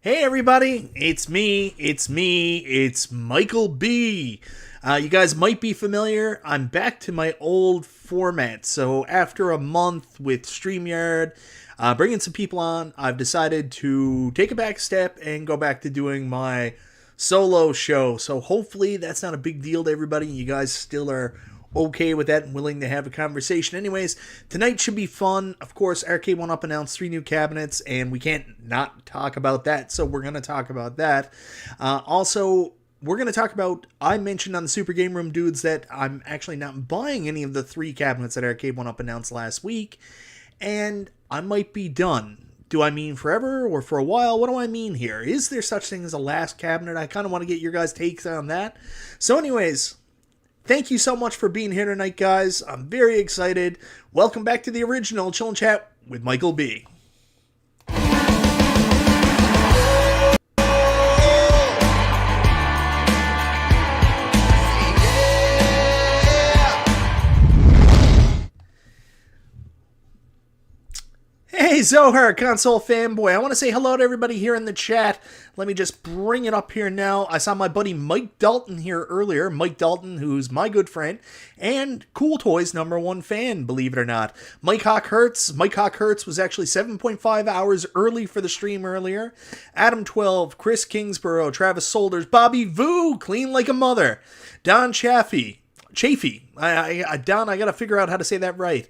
Hey everybody, it's me, it's Michael B. You guys might be familiar, I'm back to my old format. So after a month with StreamYard, bringing some people on, I've decided to take a back step and go back to doing my solo show. So hopefully that's not a big deal to everybody. You guys still are okay with that and willing to have a conversation. Anyways, tonight should be fun. Of course, Arcade1Up announced 3 new cabinets, and we can't not talk about that, so we're going to talk about that. Also, we're going to talk about, I mentioned on the Super Game Room Dudes that I'm actually not buying any of the 3 cabinets that Arcade1Up announced last week, and I might be done. Do I mean forever or for a while? What do I mean here? Is there such thing as a last cabinet? I kind of want to get your guys' takes on that. So anyways, thank you so much for being here tonight, guys. I'm very excited. Welcome back to the original Chill and Chat with Michael B. Hey Zohar, console fanboy. I want to say hello to everybody here in the chat. Let me just bring it up here now. I saw my buddy Mike Dalton here earlier. Mike Dalton, who's my good friend and Cool Toys #1 fan, believe it or not. Mike Hawk Hertz. Mike Hawk Hertz was actually 7.5 hours early for the stream earlier. Adam 12, Chris Kingsborough, Travis Solders, Bobby Vu, clean like a mother. Don Chaffee. Don, I gotta figure out how to say that right.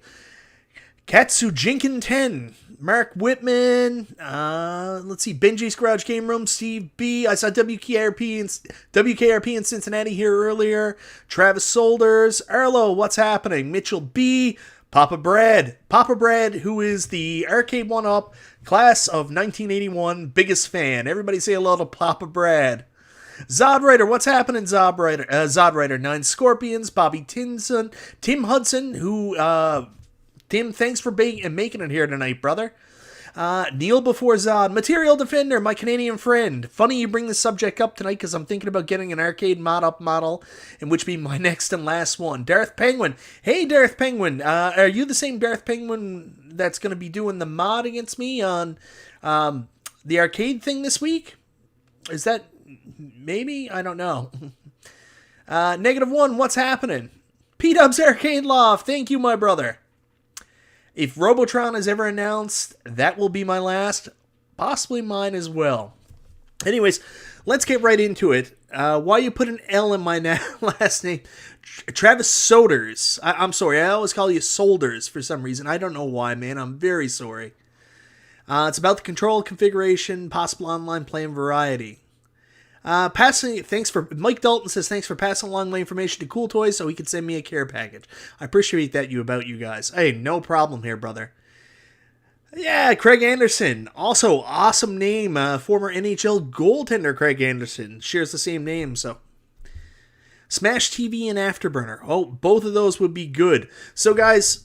Katsu Jinkin 10, Mark Whitman, let's see, Benji's Garage Game Room, Steve B. I saw WKRP in Cincinnati here earlier. Travis Solders, Arlo, what's happening? Mitchell B. Papa Brad, who is the Arcade1Up class of 1981 biggest fan. Everybody say hello to Papa Brad. Zodwriter, what's happening, Zodwriter? Zodwriter, 9 Scorpions, Bobby Tinson, Tim Hudson, who, Tim, thanks for making it here tonight, brother. Neil before Zod. Material Defender, my Canadian friend. Funny you bring this subject up tonight because I'm thinking about getting an arcade mod-up model, in which be my next and last one. Darth Penguin. Hey, Darth Penguin. Are you the same Darth Penguin that's going to be doing the mod against me on the arcade thing this week? Is that maybe? I don't know. -1, what's happening? P-Dubs Arcade Loft. Thank you, my brother. If Robotron is ever announced, that will be my last, possibly mine as well. Anyways, let's get right into it. Why you put an L in my last name? Travis Solders. I'm sorry, I always call you Solders for some reason. I don't know why, man. I'm very sorry. It's about the control configuration, possible online play and variety. Mike Dalton says thanks for passing along my information to Cool Toys so he could send me a care package. I appreciate that about you guys. Hey, no problem here, brother. Yeah, Craig Anderson. Also, awesome name. Former NHL goaltender Craig Anderson. Shares the same name, so. Smash TV and Afterburner. Oh, both of those would be good. So, guys,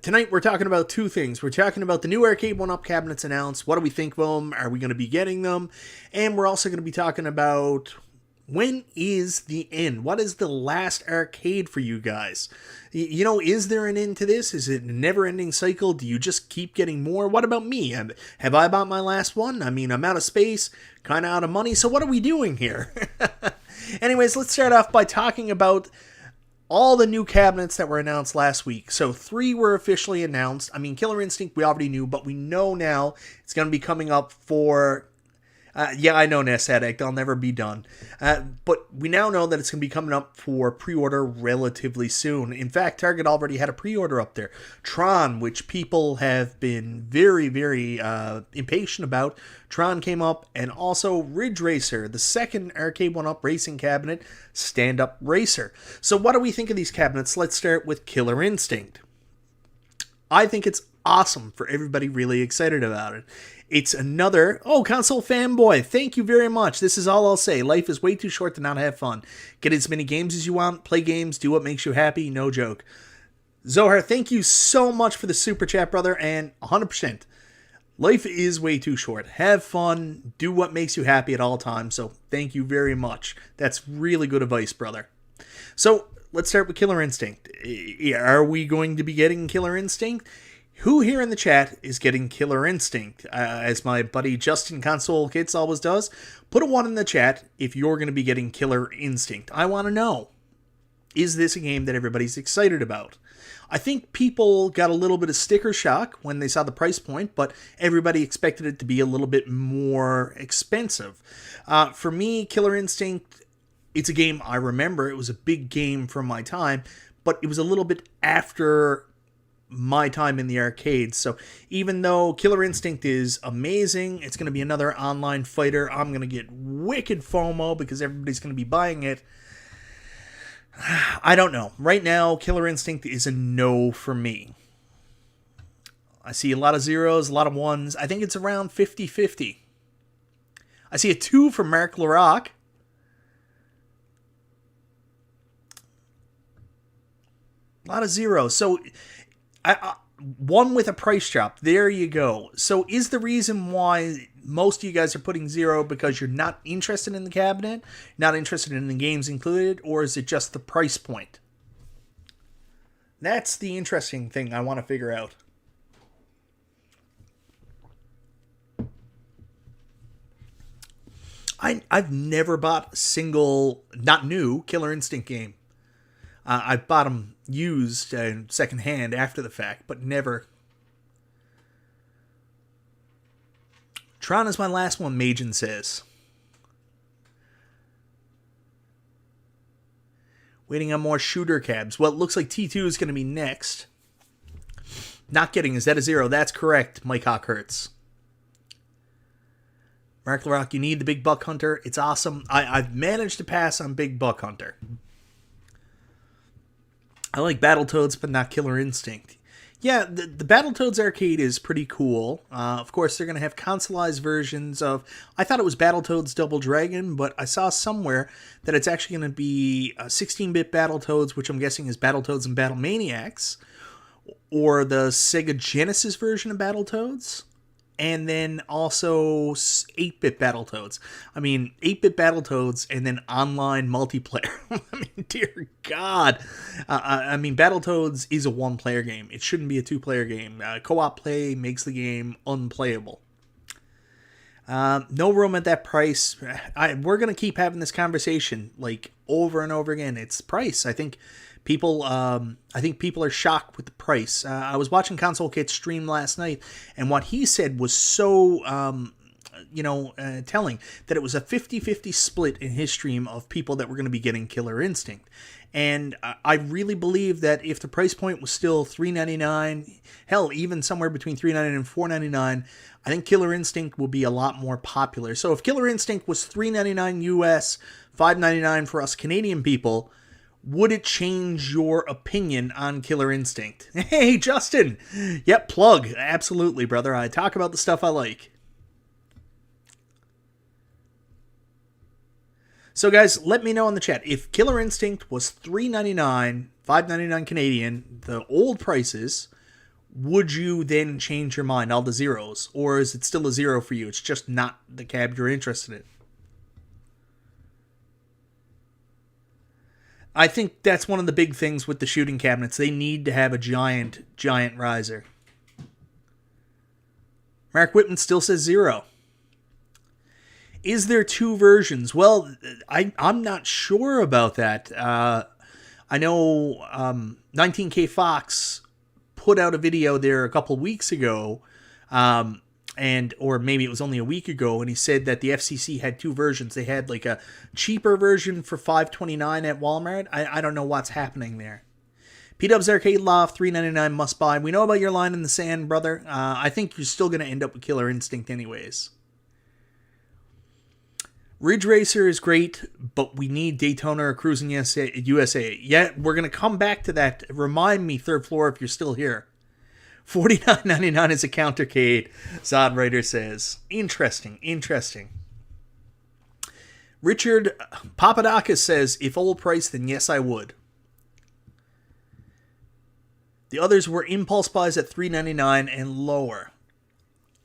tonight we're talking about 2 things. We're talking about the new Arcade1Up cabinets announced. What do we think of them? Are we going to be getting them? And we're also going to be talking about when is the end? What is the last arcade for you guys? You know, is there an end to this? Is it a never-ending cycle? Do you just keep getting more? What about me? Have I bought my last one? I mean, I'm out of space, kind of out of money, so what are we doing here? Anyways, let's start off by talking about all the new cabinets that were announced last week. So 3 were officially announced. I mean, Killer Instinct we already knew, but we know now it's going to be coming up for... yeah, I know, Ness Addict, I'll never be done. But we now know that it's going to be coming up for pre-order relatively soon. In fact, Target already had a pre-order up there. Tron, which people have been very, very impatient about. Tron came up, and also Ridge Racer, the second Arcade1Up racing cabinet, stand-up racer. So what do we think of these cabinets? Let's start with Killer Instinct. I think it's awesome for everybody really excited about it. It's another, console fanboy, thank you very much. This is all I'll say. Life is way too short to not have fun. Get as many games as you want, play games, do what makes you happy, no joke. Zohar, thank you so much for the super chat, brother, and 100%. Life is way too short. Have fun, do what makes you happy at all times, so thank you very much. That's really good advice, brother. So, let's start with Killer Instinct. Are we going to be getting Killer Instinct? Who here in the chat is getting Killer Instinct? As my buddy Justin Console Kids always does, put a 1 in the chat if you're going to be getting Killer Instinct. I want to know, is this a game that everybody's excited about? I think people got a little bit of sticker shock when they saw the price point, but everybody expected it to be a little bit more expensive. For me, Killer Instinct, it's a game I remember. It was a big game from my time, but it was a little bit after my time in the arcade. So even though Killer Instinct is amazing, it's going to be another online fighter. I'm going to get wicked FOMO because everybody's going to be buying it. I don't know. Right now, Killer Instinct is a no for me. I see a lot of zeros, a lot of ones. I think it's around 50-50. I see a 2 from Mark LaRock. A lot of zeros. So, 1 with a price drop. There you go. So, is the reason why most of you guys are putting 0 because you're not interested in the cabinet, not interested in the games included, or is it just the price point? That's the interesting thing I want to figure out. I've never bought a single, not new, Killer Instinct game. I've bought them used and secondhand after the fact, but never. Tron is my last one, Majin says. Waiting on more shooter cabs. Well, it looks like T2 is going to be next. Not getting, is that a 0? That's correct, Mike Hawkhurts. Mark LaRock, you need the Big Buck Hunter. It's awesome. I've managed to pass on Big Buck Hunter. I like Battletoads, but not Killer Instinct. Yeah, the Battletoads arcade is pretty cool. Of course, they're going to have consoleized versions of... I thought it was Battletoads Double Dragon, but I saw somewhere that it's actually going to be 16-bit Battletoads, which I'm guessing is Battletoads and Battlemaniacs, or the Sega Genesis version of Battletoads, and then also 8-bit Battletoads. I mean, 8-bit Battletoads and then online multiplayer. I mean, dear God. I mean, Battletoads is a one-player game. It shouldn't be a two-player game. Co-op play makes the game unplayable. No room at that price. We're going to keep having this conversation like over and over again. It's price. I think people are shocked with the price. I was watching Console Kit stream last night, and what he said was so, telling, that it was a 50-50 split in his stream of people that were going to be getting Killer Instinct. And I really believe that if the price point was still $3.99, hell, even somewhere between $3.99 and $4.99, I think Killer Instinct will be a lot more popular. So if Killer Instinct was $3.99 US, $5.99 for us Canadian people, would it change your opinion on Killer Instinct? Hey, Justin! Yep, plug. Absolutely, brother. I talk about the stuff I like. So, guys, let me know in the chat. If Killer Instinct was $3.99, $5.99 Canadian, the old prices, would you then change your mind, all the zeros? Or is it still a 0 for you? It's just not the cab you're interested in. I think that's one of the big things with the shooting cabinets. They need to have a giant riser. Mark Whitman still says 0. Is there 2 versions? Well, I'm not sure about that. I know 19K Fox put out a video there a couple weeks ago, or maybe it was only a week ago, and he said that the FCC had 2 versions. They had like a cheaper version for $5.29 at Walmart. I don't know what's happening there. P-Dub's Arcade Loft, $3.99 must buy. We know about your line in the sand, brother. I think you're still going to end up with Killer Instinct anyways. Ridge Racer is great, but we need Daytona or Cruising USA. Yeah, we're going to come back to that. Remind me, Third Floor, if you're still here. $49.99 is a countercade, Zod Writer says. Interesting. Richard Papadakis says, if old price, then yes, I would. The others were impulse buys at $3.99 and lower.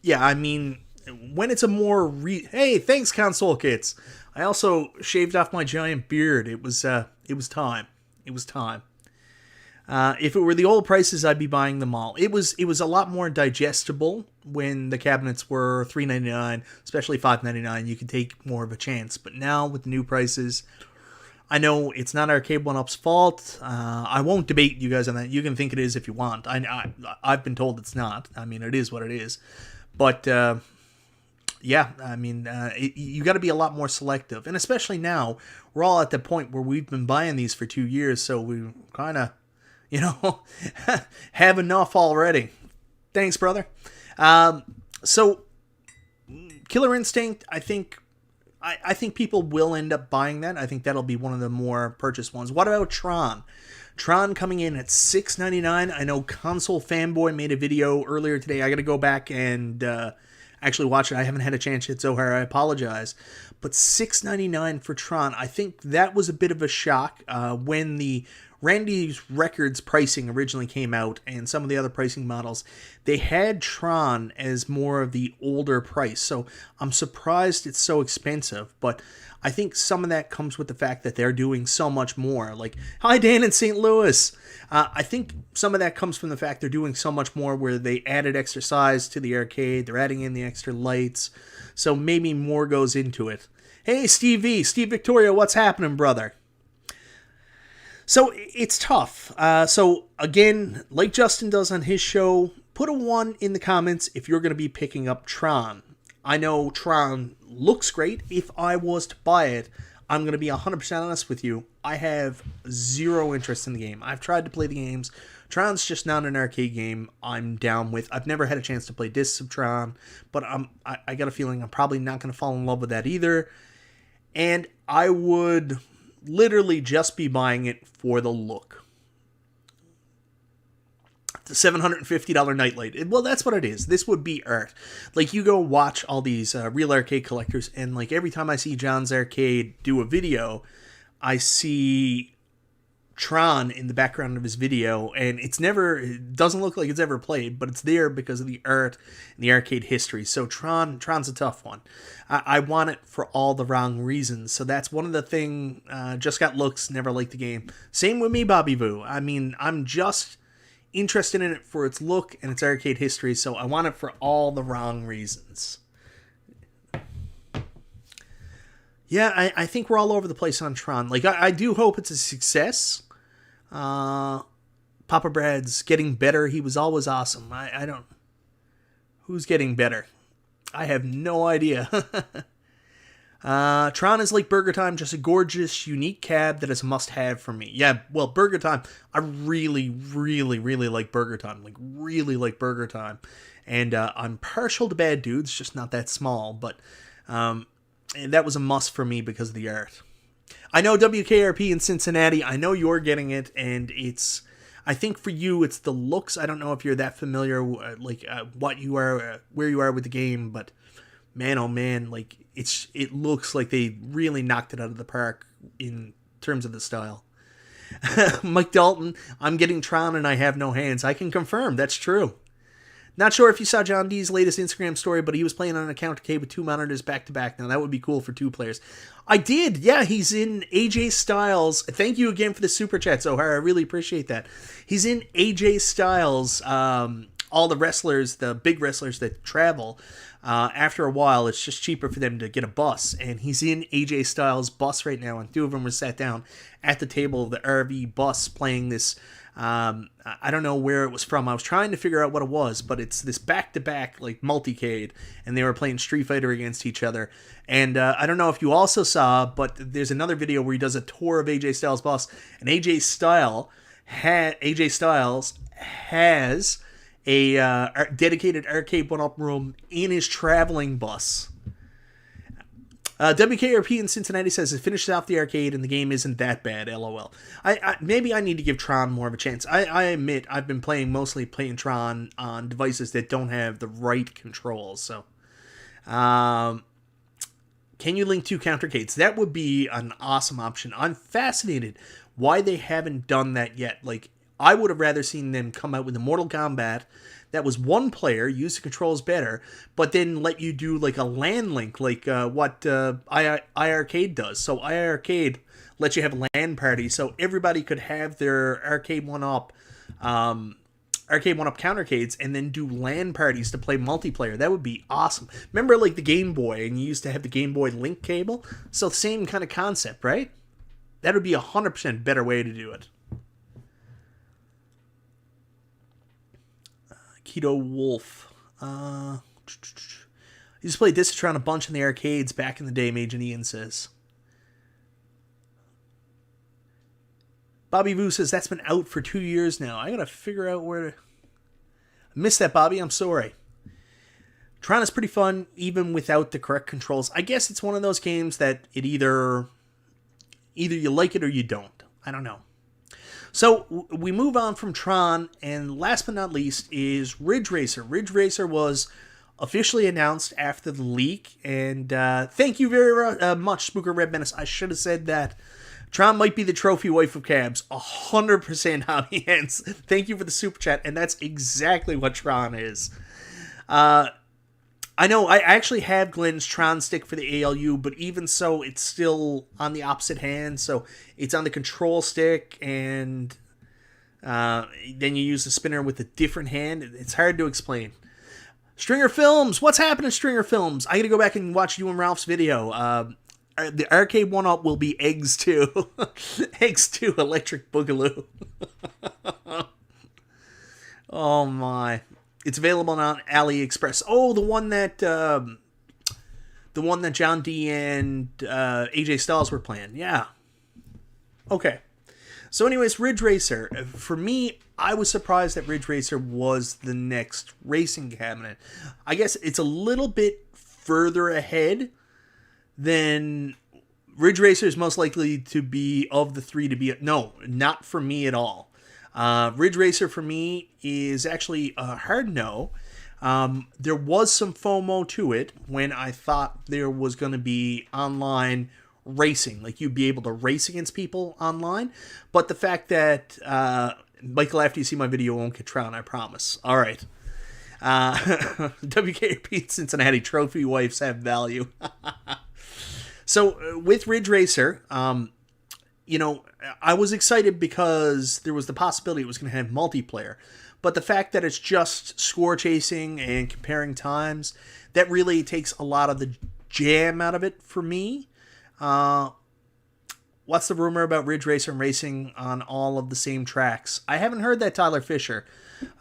Yeah, I mean, when it's a more hey, thanks, Console Kits. I also shaved off my giant beard. It was time. If it were the old prices, I'd be buying them all. It was a lot more digestible when the cabinets were $3.99, especially $5.99. You could take more of a chance. But now with the new prices, I know it's not Arcade1Up's fault. I won't debate you guys on that. You can think it is if you want. I've been told it's not. I mean, it is what it is. But yeah, I mean, you got to be a lot more selective. And especially now, we're all at the point where we've been buying these for 2 years, so we kind of, have enough already. Thanks, brother. So, Killer Instinct, I think people will end up buying that. I think that'll be one of the more purchased ones. What about Tron? Tron coming in at $6.99. I know Console Fanboy made a video earlier today. I got to go back and actually watch it. I haven't had a chance yet, Zohar. I apologize. But $6.99 for Tron. I think that was a bit of a shock when the Randy's Records pricing originally came out and some of the other pricing models. They had Tron as more of the older price. So I'm surprised it's so expensive. But I think some of that comes with the fact that they're doing so much more. Like, hi, Dan in St. Louis. I think some of that comes from the fact they're doing so much more where they added extra size to the arcade. They're adding in the extra lights. So maybe more goes into it. Hey, Steve Victoria, what's happening, brother? So it's tough. So again, like Justin does on his show, put a 1 in the comments if you're going to be picking up Tron. I know Tron looks great. If I was to buy it, I'm going to be 100% honest with you. I have zero interest in the game. I've tried to play the games. Tron's just not an arcade game I'm down with. I've never had a chance to play discs of Tron, but I got a feeling I'm probably not going to fall in love with that either. And I would literally just be buying it for the look. The $750 nightlight. Well, that's what it is. This would be art. Like, you go watch all these real arcade collectors, and like every time I see John's Arcade do a video, I see Tron in the background of his video, and it doesn't look like it's ever played, but it's there because of the art and the arcade history. So Tron's a tough one. I want it for all the wrong reasons. So that's one of the thing. Just got looks, never liked the game. Same with me, Bobby Boo. I mean, I'm just interested in it for its look and its arcade history, so I want it for all the wrong reasons. Yeah, I think we're all over the place on Tron. Like, I do hope it's a success. Papa Brad's getting better. He was always awesome. I don't... Who's getting better? I have no idea. Tron is like Burger Time, just a gorgeous, unique cab that is a must-have for me. Yeah, well, Burger Time, I really, really, really like Burger Time. Like, really like Burger Time. And I'm partial to Bad Dudes, just not that small. But that was a must for me because of the art. I know WKRP in Cincinnati, I know you're getting it, and it's... I think for you, it's the looks. I don't know if you're that familiar, what you are, where you are with the game, but man, oh man, like it looks like they really knocked it out of the park in terms of the style. Mike Dalton, I'm getting Tron and I have no hands. I can confirm that's true. Not sure if you saw John D's latest Instagram story, but he was playing on an account arcade with 2 monitors back to back. Now that would be cool for 2 players. I did. Yeah, he's in AJ Styles. Thank you again for the super chat, Zohar. I really appreciate that. He's in AJ Styles. All the wrestlers, the big wrestlers that travel, after a while, it's just cheaper for them to get a bus. And he's in AJ Styles' bus right now, and 2 of them were sat down at the table of the RV bus playing this. I don't know where it was from. I was trying to figure out what it was, but it's this back-to-back like multicade, and they were playing Street Fighter against each other. And I don't know if you also saw, but there's another video where he does a tour of AJ Styles' bus, and AJ Styles has a dedicated Arcade1Up room in his traveling bus. WKRP in Cincinnati says it finishes off the arcade and the game isn't that bad, lol. Maybe I need to give Tron more of a chance. I admit I've been mostly playing Tron on devices that don't have the right controls. So, can you link 2 countercades? That would be an awesome option. I'm fascinated why they haven't done that yet. Like, I would have rather seen them come out with a Mortal Kombat that was 1 player, use the controls better, but then let you do like a LAN link, like what iArcade does. So iArcade let you have LAN parties so everybody could have their Arcade1Up countercades and then do LAN parties to play multiplayer. That would be awesome. Remember like the Game Boy, and you used to have the Game Boy link cable? So same kind of concept, right? That would be 100% better way to do it. Keto Wolf. Used to play Tron a bunch in the arcades back in the day, Major Ian says. Bobby Vu says that's been out for 2 years now. I gotta figure out where to... I missed that, Bobby. I'm sorry. Tron is pretty fun, even without the correct controls. I guess it's one of those games that it either you like it or you don't. I don't know. So we move on from Tron, and last but not least is Ridge Racer. Ridge Racer was officially announced after the leak, and thank you very much, Spooker Red Menace. I should have said that. Tron might be the trophy wife of cabs. 100% Hobby Hands. Thank you for the super chat, and that's exactly what Tron is. I know I actually have Glenn's Tron stick for the ALU, but even so, it's still on the opposite hand, so it's on the control stick, and then you use the spinner with a different hand. It's hard to explain. Stringer Films! What's happening, Stringer Films? I gotta go back and watch you and Ralph's video. The Arcade1Up will be Eggs 2. Eggs 2 Electric Boogaloo. Oh my. It's available on AliExpress. Oh, the one that John D and AJ Styles were playing. Yeah. Okay. So anyways, Ridge Racer. For me, I was surprised that Ridge Racer was the next racing cabinet. I guess it's a little bit further ahead than Ridge Racer is most likely to be of the three to be. No, not for me at all. Ridge Racer for me is actually a hard no. There was some FOMO to it when I thought there was going to be online racing. Like you'd be able to race against people online. But the fact that, Michael, after you see my video, won't get Tron, I promise. All right. WKRP Cincinnati trophy wives have value. So with Ridge Racer, you know, I was excited because there was the possibility it was going to have multiplayer. But the fact that it's just score chasing and comparing times, that really takes a lot of the jam out of it for me. What's the rumor about Ridge Racer and racing on all of the same tracks? I haven't heard that, Tyler Fisher.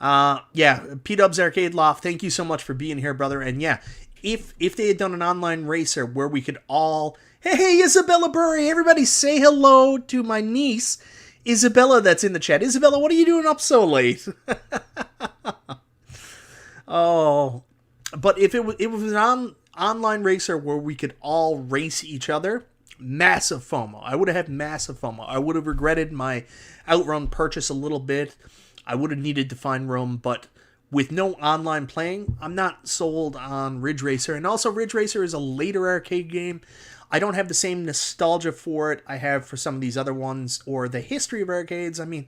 Yeah, P-Dubs Arcade Loft, thank you so much for being here, brother. And yeah, if they had done an online racer where we could all... Hey, Isabella Burry, everybody say hello to my niece, Isabella, that's in the chat. Isabella, what are you doing up so late? Oh, but if it was an online racer where we could all race each other, massive FOMO. I would have had massive FOMO. I would have regretted my Outrun purchase a little bit. I would have needed to find room, but with no online playing, I'm not sold on Ridge Racer. And also, Ridge Racer is a later arcade game. I don't have the same nostalgia for it I have for some of these other ones, or the history of arcades. I mean,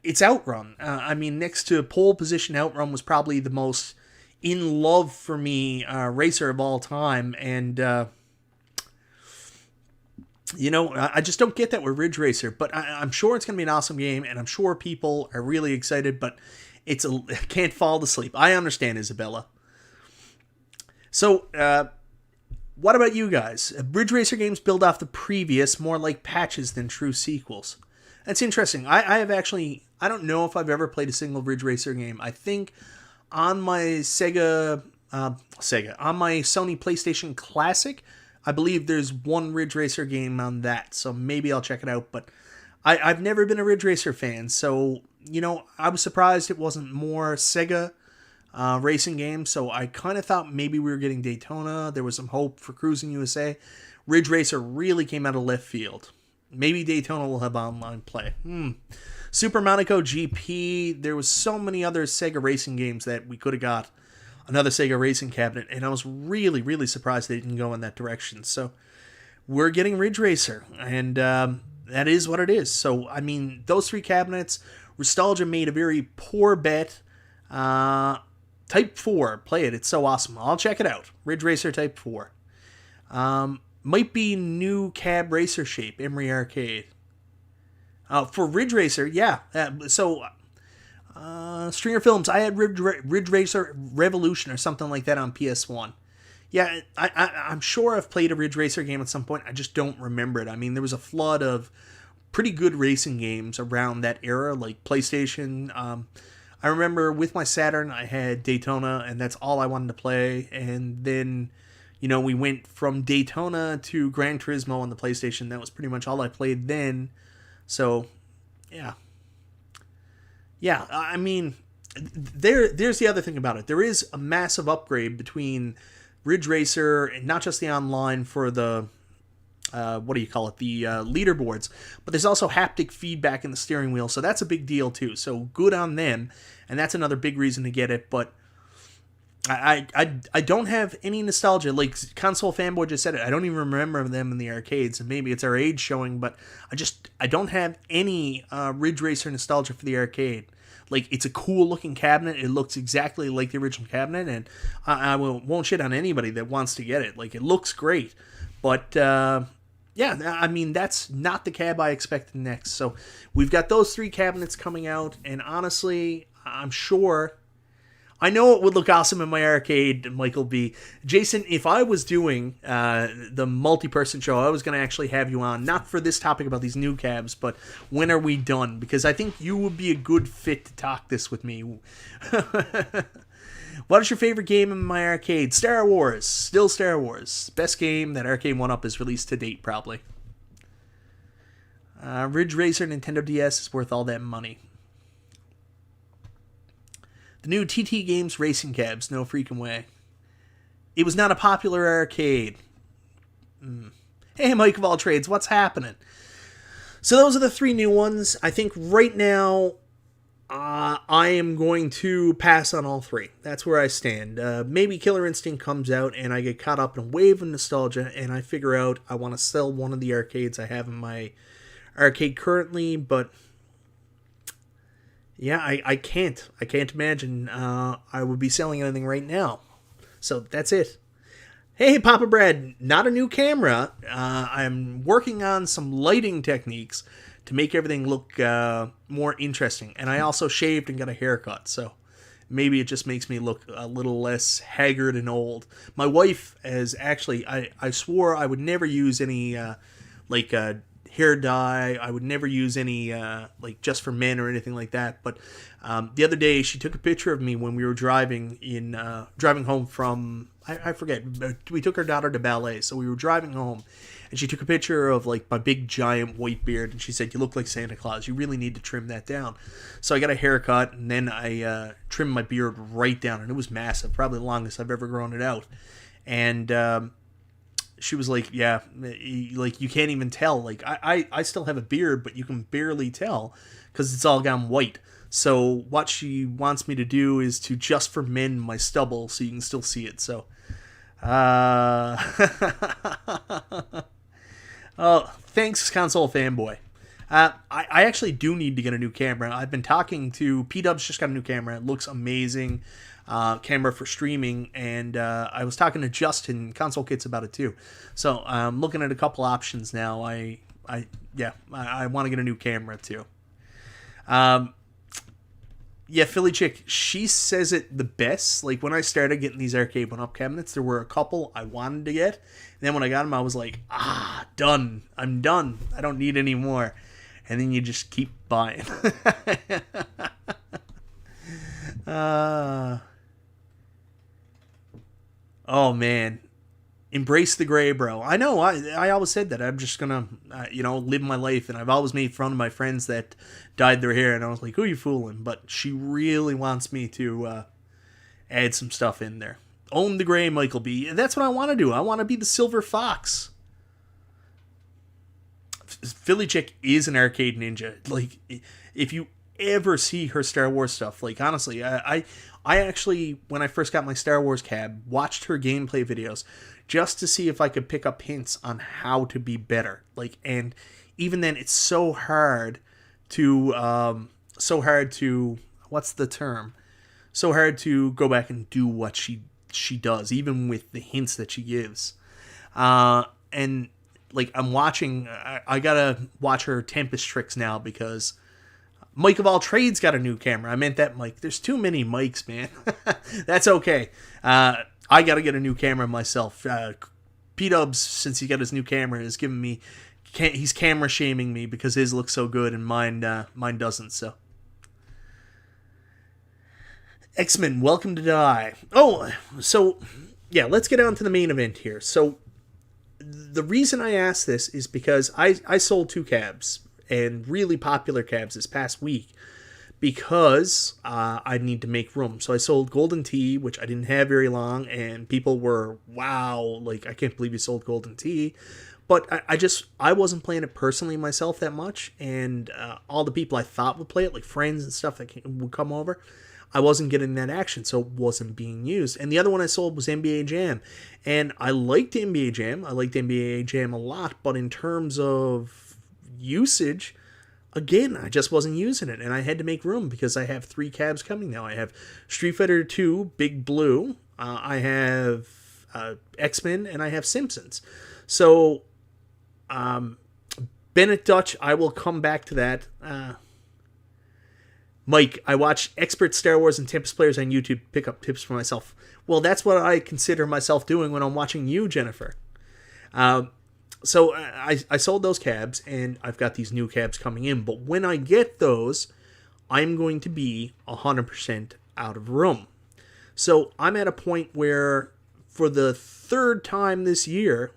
it's Outrun. I mean, next to pole position, Outrun was probably the most in love for me racer of all time. And, you know, I just don't get that with Ridge Racer. But I'm sure it's going to be an awesome game, and I'm sure people are really excited, but can't fall to sleep. I understand, Isabella. So, what about you guys? Ridge Racer games build off the previous, more like patches than true sequels. That's interesting. I have actually... I don't know if I've ever played a single Ridge Racer game. I think on my on my Sony PlayStation Classic, I believe there's one Ridge Racer game on that, so maybe I'll check it out. But I've never been a Ridge Racer fan, so, you know, I was surprised it wasn't more Sega racing games, so I kind of thought maybe we were getting Daytona. There was some hope for Cruising USA. Ridge Racer really came out of left field. Maybe Daytona will have online play. Super Monaco GP. There was so many other Sega racing games that we could have got another Sega racing cabinet, and I was really, really surprised they didn't go in that direction. So we're getting Ridge Racer, and that is what it is. So, I mean, those three cabinets, Nostalgia made a very poor bet. Type 4, play it. It's so awesome. I'll check it out. Ridge Racer Type 4. Might be new cab racer shape, Emery Arcade. For Ridge Racer, yeah. Stringer Films, I had Ridge Racer Revolution or something like that on PS1. Yeah, I'm sure I've played a Ridge Racer game at some point. I just don't remember it. I mean, there was a flood of pretty good racing games around that era, like PlayStation. I remember with my Saturn, I had Daytona, and that's all I wanted to play. And then, we went from Daytona to Gran Turismo on the PlayStation. That was pretty much all I played then. So, yeah. Yeah, I mean, there's the other thing about it. There is a massive upgrade between Ridge Racer and not just the online for the, the leaderboards, but there's also haptic feedback in the steering wheel, so that's a big deal too. So good on them, and that's another big reason to get it, but I don't have any nostalgia. Like Console Fanboy just said it, I don't even remember them in the arcades, and maybe it's our age showing, but I don't have any Ridge Racer nostalgia for the arcade. Like, it's a cool looking cabinet, it looks exactly like the original cabinet, and I won't shit on anybody that wants to get it. Like, it looks great, but yeah, I mean, that's not the cab I expected next. So we've got those 3 cabinets coming out, and honestly, I'm sure, I know it would look awesome in my arcade, Michael B. Jason, if I was doing the multi-person show, I was going to actually have you on, not for this topic about these new cabs, but when are we done? Because I think you would be a good fit to talk this with me. What is your favorite game in my arcade? Star Wars. Still Star Wars. Best game that Arcade1Up has released to date, probably. Ridge Racer Nintendo DS is worth all that money. The new TT Games racing cabs, no freaking way. It was not a popular arcade. Hey, Mike of all trades, what's happening? So those are the 3 new ones. I think right now, I am going to pass on all 3. That's where I stand. Maybe Killer Instinct comes out and I get caught up in a wave of nostalgia and I figure out I want to sell one of the arcades I have in my arcade currently, but yeah, I can't. I can't imagine I would be selling anything right now. So that's it. Hey, Papa Brad, not a new camera. I'm working on some lighting techniques to make everything look more interesting. And I also shaved and got a haircut, so maybe it just makes me look a little less haggard and old. My wife has actually, I swore I would never use any hair dye. I would never use any just for men or anything like that. But the other day she took a picture of me when we were driving home from, I forget, we took our daughter to ballet, so we were driving home, and she took a picture of like my big giant white beard, and she said, "You look like Santa Claus. You really need to trim that down." So I got a haircut, and then I trimmed my beard right down, and it was massive, probably the longest I've ever grown it out. And she was like, "Yeah, like you can't even tell. Like I still have a beard, but you can barely tell because it's all gone white." So what she wants me to do is to just for men my stubble so you can still see it. So, oh, thanks, Console Fanboy. I actually do need to get a new camera. I've been talking to P-Dubs, just got a new camera. It looks amazing. Camera for streaming, and I was talking to Justin, Console Kits, about it too. So I'm looking at a couple options now. I want to get a new camera too. Yeah, Philly Chick, she says it the best. Like, when I started getting these Arcade1Up cabinets, there were a couple I wanted to get. And then when I got them, I was like, done. I'm done. I don't need any more. And then you just keep buying. Oh, man. Embrace the gray, bro. I know, I always said that. I'm just gonna, live my life. And I've always made fun of my friends that dyed their hair. And I was like, who are you fooling? But she really wants me to add some stuff in there. Own the gray, Michael B. And that's what I want to do. I want to be the silver fox. Philly Chick is an arcade ninja. Like, if you ever see her Star Wars stuff, like, honestly, I actually, when I first got my Star Wars cab, watched her gameplay videos just to see if I could pick up hints on how to be better. Like, and even then, it's so hard to what's the term? So hard to go back and do what she does, even with the hints that she gives. and like I'm watching, I gotta watch her Tempest tricks now because Mike of all trades got a new camera. I meant that Mike. There's too many Mikes, man. That's okay. I gotta get a new camera myself. P-Dubs, since he got his new camera, is giving me, he's camera shaming me because his looks so good and mine doesn't. So, X-Men, welcome to die. Oh, so yeah, let's get on to the main event here. So, the reason I asked this is because I sold 2 cabs, and really popular cabs this past week, because I need to make room. So I sold Golden Tea, which I didn't have very long, and people were, wow, like, I can't believe you sold Golden Tea. But I wasn't playing it personally myself that much, and all the people I thought would play it, like friends and stuff that would come over, I wasn't getting that action, so it wasn't being used. And the other one I sold was NBA Jam, and I liked NBA Jam. I liked NBA Jam a lot, but in terms of usage, again, I just wasn't using it, and I had to make room because I have 3 cabs coming now. I have Street Fighter 2 Big Blue, I have X-Men, and I have Simpsons. So Bennett Dutch, I will come back to that. Mike, I watch expert Star Wars and Tempest players on YouTube pick up tips for myself. Well, that's what I consider myself doing when I'm watching you, Jennifer. So I sold those cabs, and I've got these new cabs coming in. But when I get those, I'm going to be 100% out of room. So I'm at a point where, for the 3rd time this year,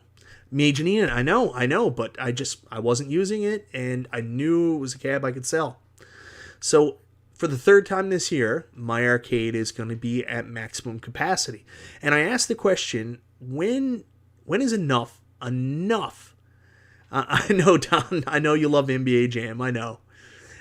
MichaelBtheGameGenie, I know, but I wasn't using it, and I knew it was a cab I could sell. So for the 3rd time this year, my arcade is going to be at maximum capacity. And I asked the question, when is enough? I know, Don, I know you love NBA Jam, I know.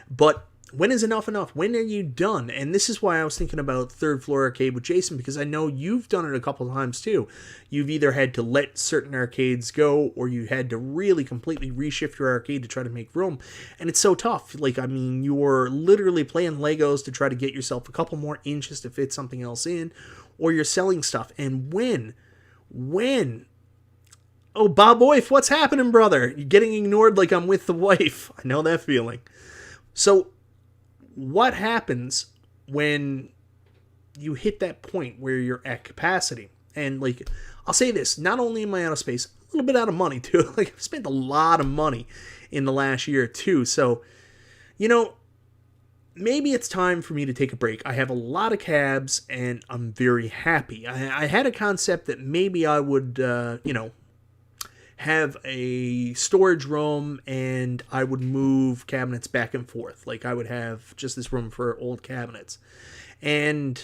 But when is enough? When are you done? And this is why I was thinking about Third Floor Arcade with Jason, because I know you've done it a couple of times too. You've either had to let certain arcades go, or you had to really completely reshift your arcade to try to make room. And it's so tough. Like, I mean, you're literally playing Legos to try to get yourself a couple more inches to fit something else in, or you're selling stuff. And when? Oh, Bob Oif, what's happening, brother? You're getting ignored like I'm with the wife. I know that feeling. So, what happens when you hit that point where you're at capacity? And, like, I'll say this, not only am I out of space, a little bit out of money, too. Like, I've spent a lot of money in the last year, too. So, maybe it's time for me to take a break. I have a lot of cabs, and I'm very happy. I had a concept that maybe I would, have a storage room, and I would move cabinets back and forth. Like, I would have just this room for old cabinets. And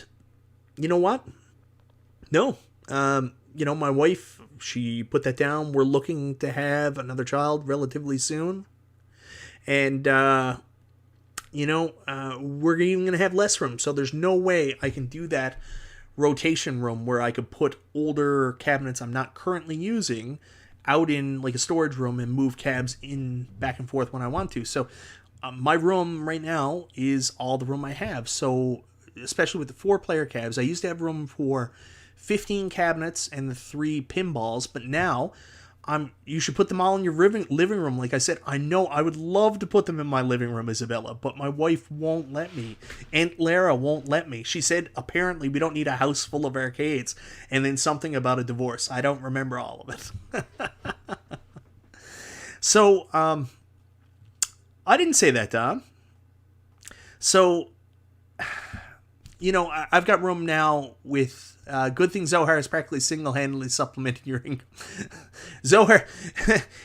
you know what? No. My wife, she put that down. We're looking to have another child relatively soon. And, we're even going to have less room. So there's no way I can do that rotation room where I could put older cabinets I'm not currently using out in like a storage room and move cabs in back and forth when I want to. So my room right now is all the room I have. So especially with the 4-player cabs, I used to have room for 15 cabinets and the 3 pinballs, but now you should put them all in your living room. Like I said, I know I would love to put them in my living room, Isabella, but my wife won't let me. Aunt Lara won't let me. She said apparently we don't need a house full of arcades, and then something about a divorce. I don't remember all of it. So, I didn't say that, Dom. So, I've got room now with good thing Zohar is practically single-handedly supplementing your income. Zohar,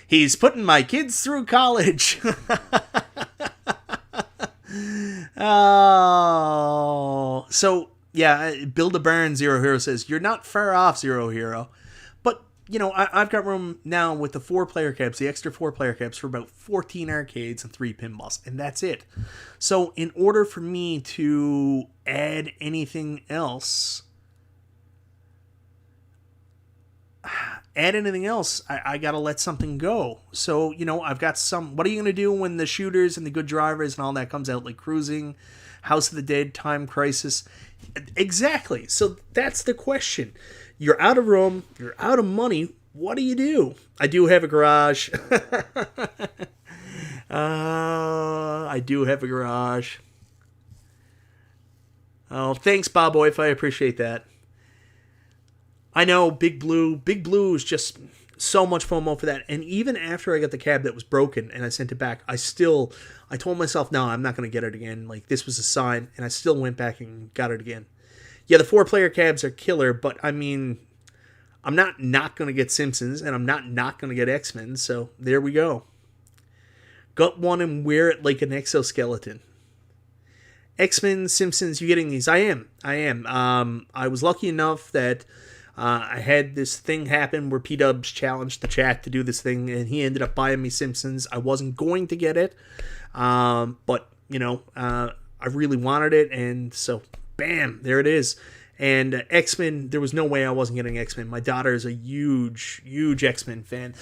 he's putting my kids through college. Oh, so yeah, Build a Barn Zero Hero says, you're not far off, Zero Hero. But, I've got room now with the 4-player cabs, the extra 4-player cabs, for about 14 arcades and 3 pinballs, and that's it. So in order for me to add anything else, I gotta let something go. So, I've got some. What are you gonna do when the shooters and the good drivers and all that comes out, like Cruising, House of the Dead, Time Crisis? Exactly. So that's the question. You're out of room, you're out of money. What do you do? I do have a garage. I do have a garage. Oh, thanks, Bob Oif. I appreciate that. I know, Big Blue. Big Blue is just so much FOMO for that. And even after I got the cab that was broken and I sent it back, I told myself, no, I'm not going to get it again. Like, this was a sign. And I still went back and got it again. Yeah, the 4-player cabs are killer, but I mean, I'm not going to get Simpsons, and I'm not going to get X-Men, so there we go. Gut one and wear it like an exoskeleton. X-Men, Simpsons, you getting these? I am. I was lucky enough that I had this thing happen where P-Dubs challenged the chat to do this thing, and he ended up buying me Simpsons. I wasn't going to get it, but, I really wanted it, and so, bam, there it is. And X-Men, there was no way I wasn't getting X-Men. My daughter is a huge, huge X-Men fan.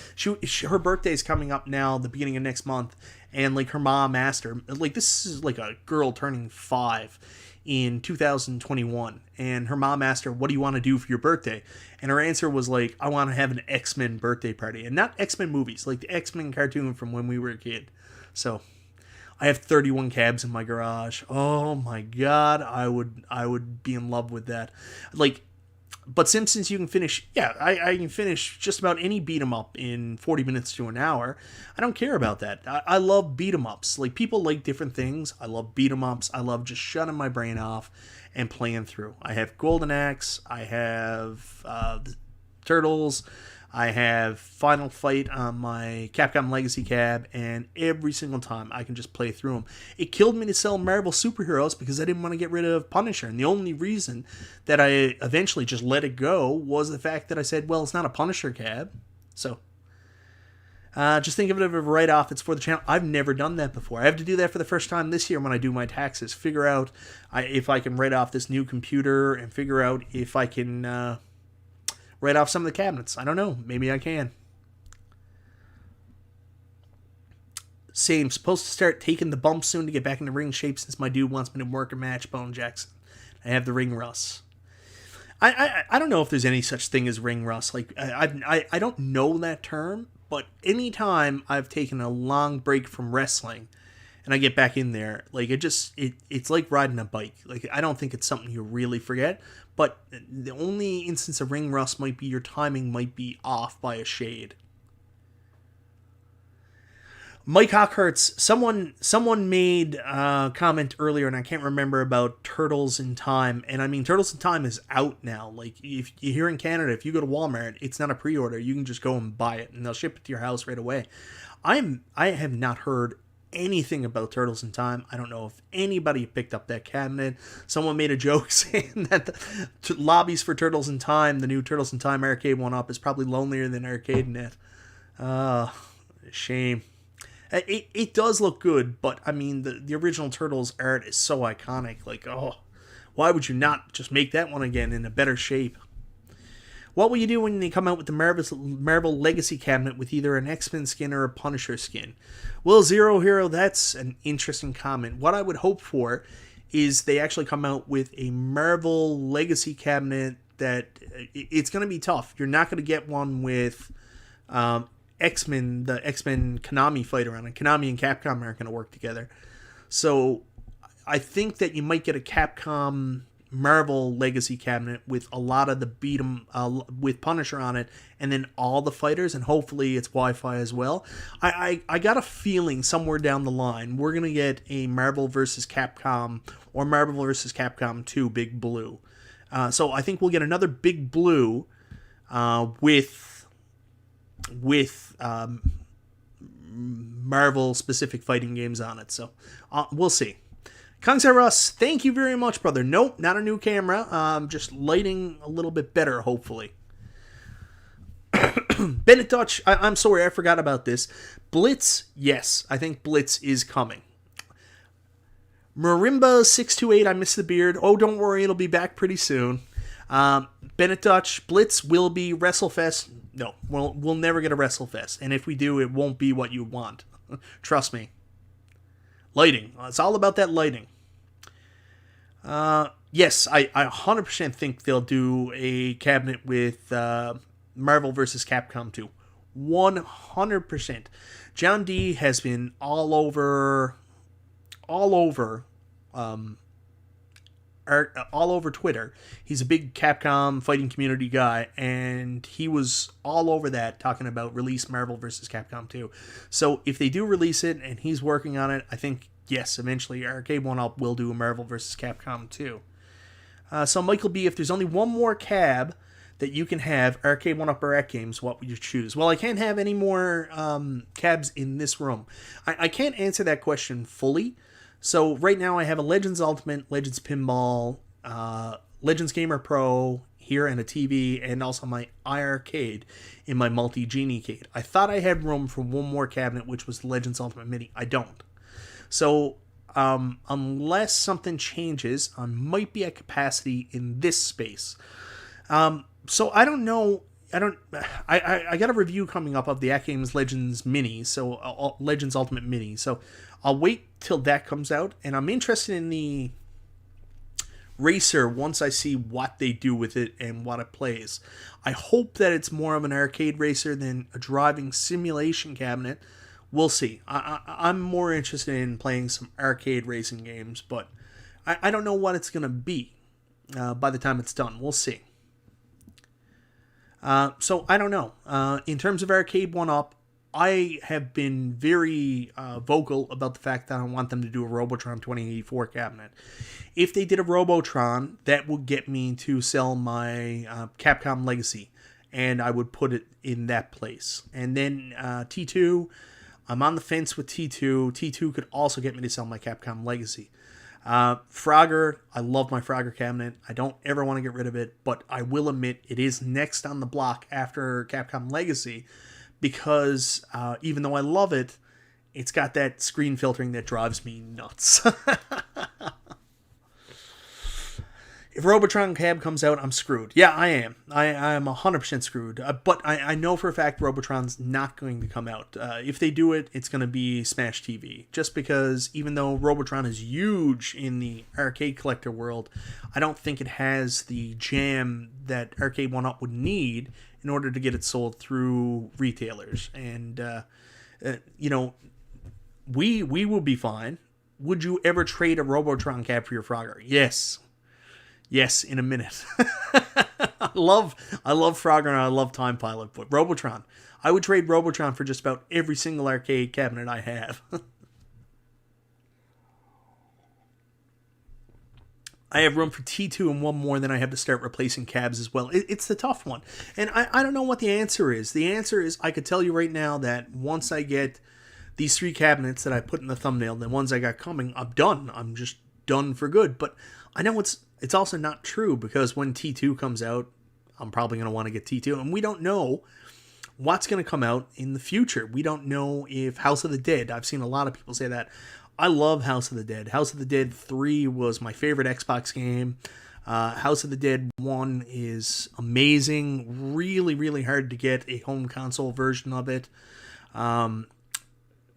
Her birthday's coming up now, the beginning of next month. And, like, her mom asked her, like, this is like a girl turning 5 in 2021. And her mom asked her, what do you want to do for your birthday? And her answer was, like, I want to have an X-Men birthday party. And not X-Men movies, like the X-Men cartoon from when we were a kid. So I have 31 cabs in my garage. Oh my god, I would be in love with that. Like, but Simpsons you can finish. Yeah, I can finish just about any beat 'em up in 40 minutes to an hour. I don't care about that. I love beat 'em ups. Like, people like different things. I love beat 'em ups. I love just shutting my brain off and playing through. I have Golden Axe. I have Turtles. I have Final Fight on my Capcom Legacy cab, and every single time I can just play through them. It killed me to sell Marvel Superheroes because I didn't want to get rid of Punisher, and the only reason that I eventually just let it go was the fact that I said, well, it's not a Punisher cab, so just think of it as a write-off. It's for the channel. I've never done that before. I have to do that for the first time this year when I do my taxes. Figure out if I can write off this new computer, and figure out if I can write off some of the cabinets. I don't know. Maybe I can. Same. Supposed to start taking the bumps soon to get back into ring shape since my dude wants me to work a match, Bone Jackson. I have the ring rust. I don't know if there's any such thing as ring rust. Like, I don't know that term, but anytime I've taken a long break from wrestling and I get back in there, like, it's like riding a bike. Like, I don't think it's something you really forget, but the only instance of ring rust might be your timing might be off by a shade. Mike Hockhurts, someone made a comment earlier, and I can't remember, about Turtles in Time. And I mean, Turtles in Time is out now. Like, if you're here in Canada, if you go to Walmart, it's not a pre-order. You can just go and buy it, and they'll ship it to your house right away. I have not heard anything about Turtles in Time. I don't know if anybody picked up that cabinet. Someone made a joke saying that the lobbies for Turtles in Time, the new Turtles in Time Arcade1Up, is probably lonelier than ArcadeNet. Shame. It does look good, but I mean, the original Turtles art is so iconic. Like, oh, why would you not just make that one again in a better shape? What will you do when they come out with the Marvel Legacy cabinet with either an X-Men skin or a Punisher skin? Well, Zero Hero, that's an interesting comment. What I would hope for is they actually come out with a Marvel Legacy cabinet that it's going to be tough. You're not going to get one with X-Men, the X-Men Konami fight around, and Konami and Capcom aren't going to work together. So I think that you might get a Capcom Marvel Legacy cabinet with a lot of the beat 'em with Punisher on it, and then all the fighters, and hopefully it's Wi-Fi as well. I got a feeling somewhere down the line we're gonna get a Marvel vs. Capcom or Marvel vs. Capcom 2 Big Blue. So I think we'll get another Big Blue with Marvel specific fighting games on it. So we'll see. Kangsai Russ, thank you very much, brother. Nope, not a new camera. Just lighting a little bit better, hopefully. Bennett Dutch, I'm sorry, I forgot about this. Blitz, yes, I think Blitz is coming. Marimba628, I miss the beard. Oh, don't worry, it'll be back pretty soon. Bennett Dutch, Blitz will be WrestleFest. No, we'll never get a WrestleFest. And if we do, it won't be what you want. Trust me. Lighting. It's all about that lighting. Yes, I 100% think they'll do a cabinet with Marvel vs. Capcom 2. 100%. John D has been all over Twitter. He's a big Capcom fighting community guy, and he was all over that talking about release Marvel vs. Capcom 2. So if they do release it and he's working on it, I think, yes, eventually Arcade1Up will do a Marvel vs. Capcom 2. So Michael B, if there's only one more cab that you can have, Arcade1Up or At Games, what would you choose? Well, I can't have any more cabs in this room. I can't answer that question fully. So right now I have a Legends Ultimate, Legends Pinball, Legends Gamer Pro here, and a TV, and also my iArcade in my multi-Genie-cade. I thought I had room for one more cabinet, which was the Legends Ultimate Mini. I don't. So unless something changes, I might be at capacity in this space. So I don't know. I got a review coming up of the At Games Legends Mini, so Legends Ultimate Mini. So I'll wait till that comes out, and I'm interested in the Racer once I see what they do with it and what it plays. I hope that it's more of an arcade racer than a driving simulation cabinet. We'll see. I'm more interested in playing some arcade racing games, but I don't know what it's going to be by the time it's done. We'll see. So I don't know. In terms of Arcade1Up, I have been very vocal about the fact that I want them to do a Robotron 2084 cabinet. If they did a Robotron, that would get me to sell my Capcom Legacy, and I would put it in that place. And then T2, I'm on the fence with T2. T2 could also get me to sell my Capcom Legacy. Frogger, I love my Frogger cabinet. I don't ever want to get rid of it, but I will admit it is next on the block after Capcom Legacy, because even though I love it, it's got that screen filtering that drives me nuts. If Robotron Cab comes out, I'm screwed. Yeah, I am. I am 100% screwed. But I know for a fact Robotron's not going to come out. If they do it, it's going to be Smash TV. Just because even though Robotron is huge in the arcade collector world, I don't think it has the jam that Arcade1Up would need in order to get it sold through retailers. And, we will be fine. Would you ever trade a Robotron cab for your Frogger? Yes. Yes, in a minute. I love Frogger and I love Time Pilot, but Robotron. I would trade Robotron for just about every single arcade cabinet I have. I have room for T2 and one more, then I have to start replacing cabs as well. It's the tough one. And I don't know what the answer is. The answer is, I could tell you right now that once I get these 3 cabinets that I put in the thumbnail, the ones I got coming, I'm done. I'm just done for good. But I know it's also not true, because when T2 comes out, I'm probably going to want to get T2. And we don't know what's going to come out in the future. We don't know if House of the Dead, I've seen a lot of people say that. I love House of the Dead. House of the Dead 3 was my favorite Xbox game. House of the Dead 1 is amazing. Really, really hard to get a home console version of it.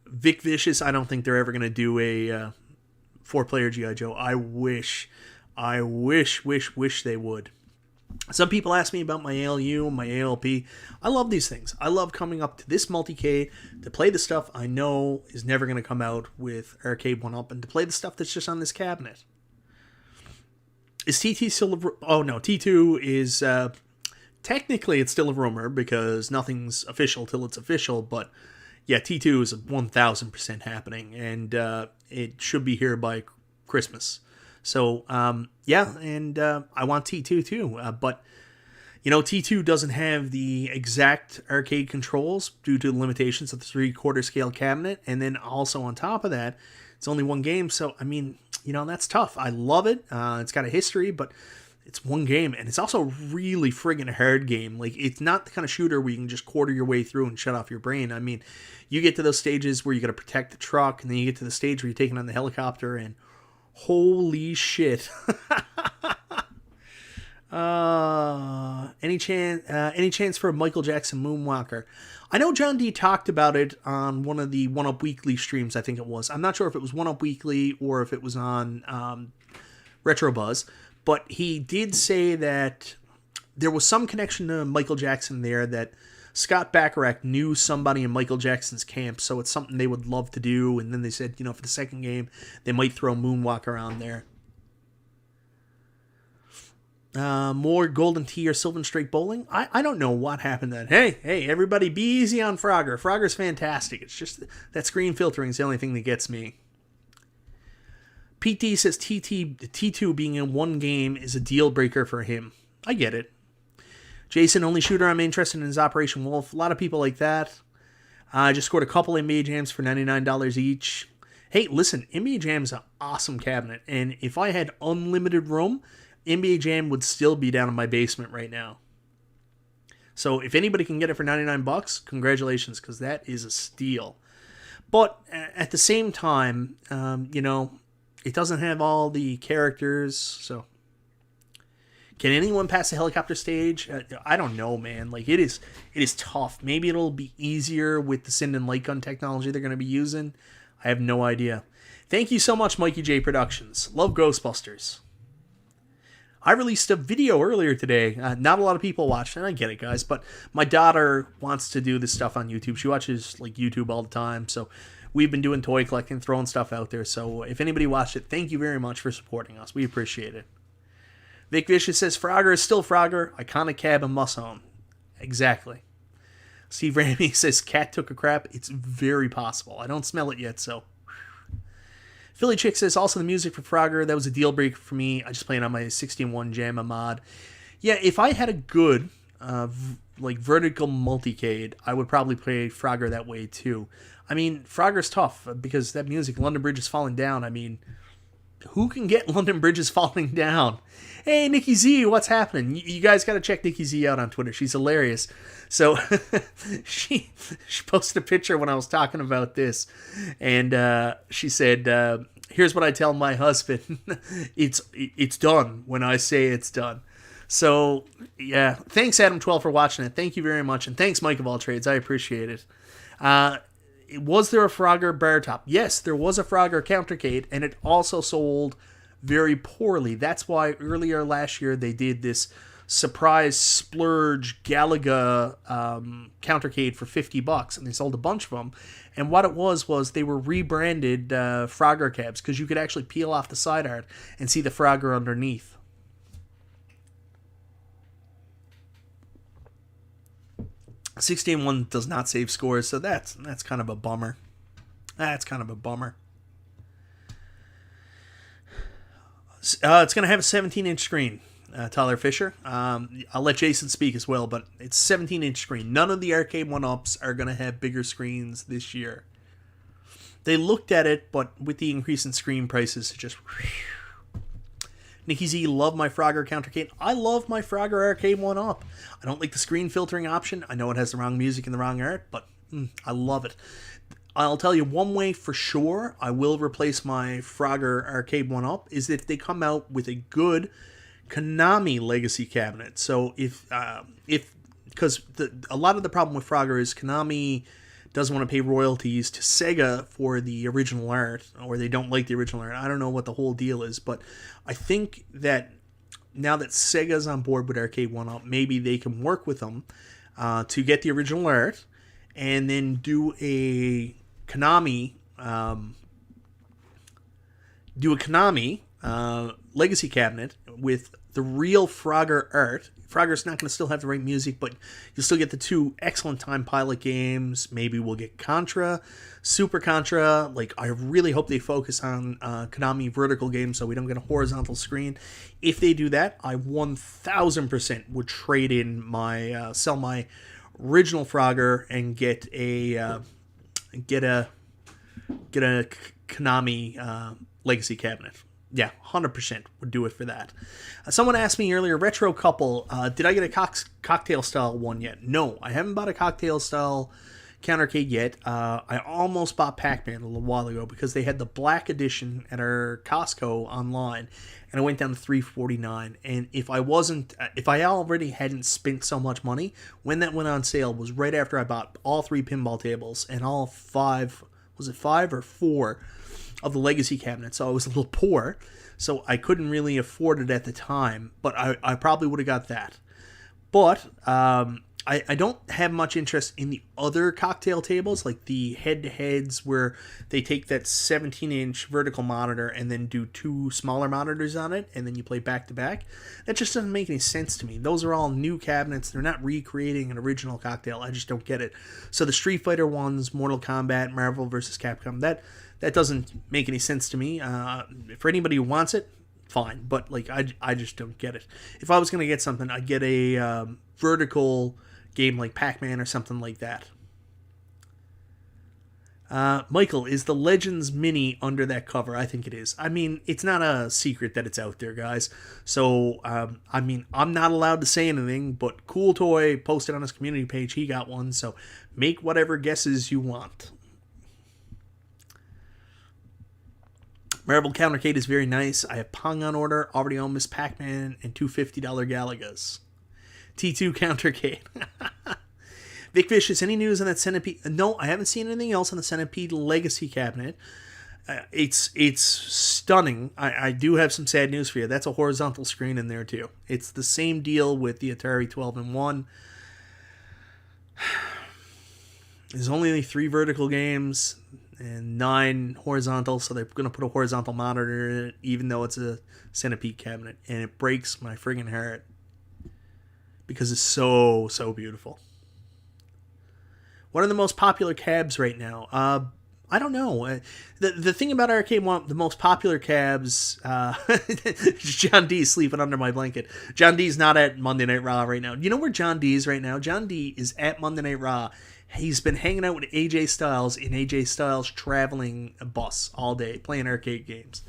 Vic Vicious, I don't think they're ever going to do a 4-player G.I. Joe. I wish they would. Some people ask me about my ALU, my ALP. I love these things. I love coming up to this multi-K to play the stuff I know is never going to come out with Arcade1Up, and to play the stuff that's just on this cabinet. Is TT still oh no, T2 is, technically it's still a rumor, because nothing's official till it's official, but yeah, T2 is 1000% happening, and it should be here by Christmas. So, yeah, and I want T2 too, but, T2 doesn't have the exact arcade controls due to the limitations of the 3/4 scale cabinet, and then also on top of that, it's only one game, so, I mean, that's tough. I love it, it's got a history, but it's one game, and it's also a really friggin' hard game. Like, it's not the kind of shooter where you can just quarter your way through and shut off your brain. I mean, you get to those stages where you gotta protect the truck, and then you get to the stage where you're taking on the helicopter, and holy shit. Any chance for a Michael Jackson Moonwalker? I know John D talked about it on one of the 1UP Weekly streams, I think it was. I'm not sure if it was 1UP Weekly or if it was on Retro Buzz, but he did say that there was some connection to Michael Jackson there, that Scott Bacharach knew somebody in Michael Jackson's camp, so it's something they would love to do. And then they said, for the second game, they might throw Moonwalk around there. More Golden Tee or Sylvan Straight Bowling. I don't know what happened then. Hey, everybody be easy on Frogger. Frogger's fantastic. It's just that screen filtering is the only thing that gets me. PT says T2 being in one game is a deal breaker for him. I get it. Jason, only shooter I'm interested in is Operation Wolf. A lot of people like that. I just scored a couple NBA Jams for $99 each. Hey, listen, NBA Jam's an awesome cabinet. And if I had unlimited room, NBA Jam would still be down in my basement right now. So if anybody can get it for $99, congratulations, because that is a steal. But at the same time, it doesn't have all the characters, so... Can anyone pass the helicopter stage? I don't know, man. Like, it is tough. Maybe it'll be easier with the Send and Light Gun technology they're going to be using. I have no idea. Thank you so much, Mikey J Productions. Love Ghostbusters. I released a video earlier today. Not a lot of people watched, and I get it, guys, but my daughter wants to do this stuff on YouTube. She watches, YouTube all the time, so we've been doing toy collecting, throwing stuff out there. So if anybody watched it, thank you very much for supporting us. We appreciate it. Vic Vicious says, Frogger is still Frogger. Iconic cab and must own. Exactly. Steve Ramey says, Cat took a crap. It's very possible. I don't smell it yet, so. Philly Chick says, also the music for Frogger, that was a deal breaker for me. I just played on my 16-1 JAMA mod. Yeah, if I had a good, vertical multicade, I would probably play Frogger that way, too. I mean, Frogger's tough, because that music, London Bridge is Falling Down, I mean... Who can get London Bridges Falling Down? Hey, Nikki Z, what's happening? You guys got to check Nikki Z out on Twitter. She's hilarious. So she posted a picture when I was talking about this, and she said, here's what I tell my husband. It's done when I say it's done. So, yeah. Thanks, Adam12, for watching it. Thank you very much. And thanks, Mike of All Trades. I appreciate it. Was there a Frogger bar top? Yes, there was a Frogger countercade, and it also sold very poorly. That's why earlier last year they did this surprise splurge Galaga countercade for $50, and they sold a bunch of them. And what it was they were rebranded Frogger cabs, because you could actually peel off the side art and see the Frogger underneath. $16-1 does not save scores, so that's kind of a bummer. That's kind of a bummer. It's going to have a 17-inch screen, Tyler Fisher. I'll let Jason speak as well, but it's a 17-inch screen. None of the Arcade1Ups are going to have bigger screens this year. They looked at it, but with the increase in screen prices, it just... Nikki Z, love my Frogger countercade. I love my Frogger Arcade1Up. I don't like the screen filtering option. I know it has the wrong music and the wrong art, but I love it. I'll tell you one way for sure I will replace my Frogger Arcade1Up is if they come out with a good Konami legacy cabinet. So because a lot of the problem with Frogger is Konami doesn't want to pay royalties to Sega for the original art, or they don't like the original art. I don't know what the whole deal is, but I think that now that Sega's on board with Arcade1Up, maybe they can work with them to get the original art and then do a Konami legacy cabinet with the real Frogger art. Frogger's not going to still have the right music, but you'll still get the two excellent Time Pilot games. Maybe we'll get Contra, Super Contra. I really hope they focus on Konami vertical games so we don't get a horizontal screen. If they do that, I 1000% would trade in my, sell my original Frogger and get a Konami legacy cabinet. Yeah, 100% would do it for that. Someone asked me earlier, Retro Couple, did I get a cocktail style one yet? No, I haven't bought a cocktail style countercade yet. I almost bought Pac-Man a little while ago because they had the black edition at our Costco online, and I went down to $3.49. And if I already hadn't spent so much money, when that went on sale was right after I bought all 3 pinball tables and all 5, was it 5 or 4? Of the legacy cabinet, so I was a little poor, so I couldn't really afford it at the time, but I probably would have got that. But I don't have much interest in the other cocktail tables, like the head-to-heads where they take that 17-inch vertical monitor and then do 2 smaller monitors on it, and then you play back-to-back. That just doesn't make any sense to me. Those are all new cabinets. They're not recreating an original cocktail. I just don't get it. So the Street Fighter ones, Mortal Kombat, Marvel vs. Capcom, that doesn't make any sense to me. For anybody who wants it, fine. But like I just don't get it. If I was going to get something, I'd get a vertical game like Pac-Man or something like that. Michael, is the Legends Mini under that cover? I think it is. I mean, it's not a secret that it's out there, guys. So, I mean, I'm not allowed to say anything, but Cool Toy posted on his community page he got one, so make whatever guesses you want. Marvel Countercade is very nice. I have Pong on order, already own Miss Pac-Man, and $2 $50 Galagas. T2 Countercade. Vic Vicious, any news on that Centipede? No, I haven't seen anything else on the Centipede Legacy cabinet. It's stunning. I do have some sad news for you. That's a horizontal screen in there too. It's the same deal with the Atari 12-in-1. There's only 3 vertical games and 9 horizontal, so they're going to put a horizontal monitor in it, even though it's a Centipede cabinet, and it breaks my friggin' heart because it's so beautiful. What are the most popular cabs right now? I don't know. The thing about Arcade1Up, the most popular cabs, John D sleeping under my blanket. John D's not at Monday Night Raw right now. You know where John D is right now? John D is at Monday Night Raw. He's been hanging out with AJ Styles in AJ Styles' traveling bus all day, playing arcade games.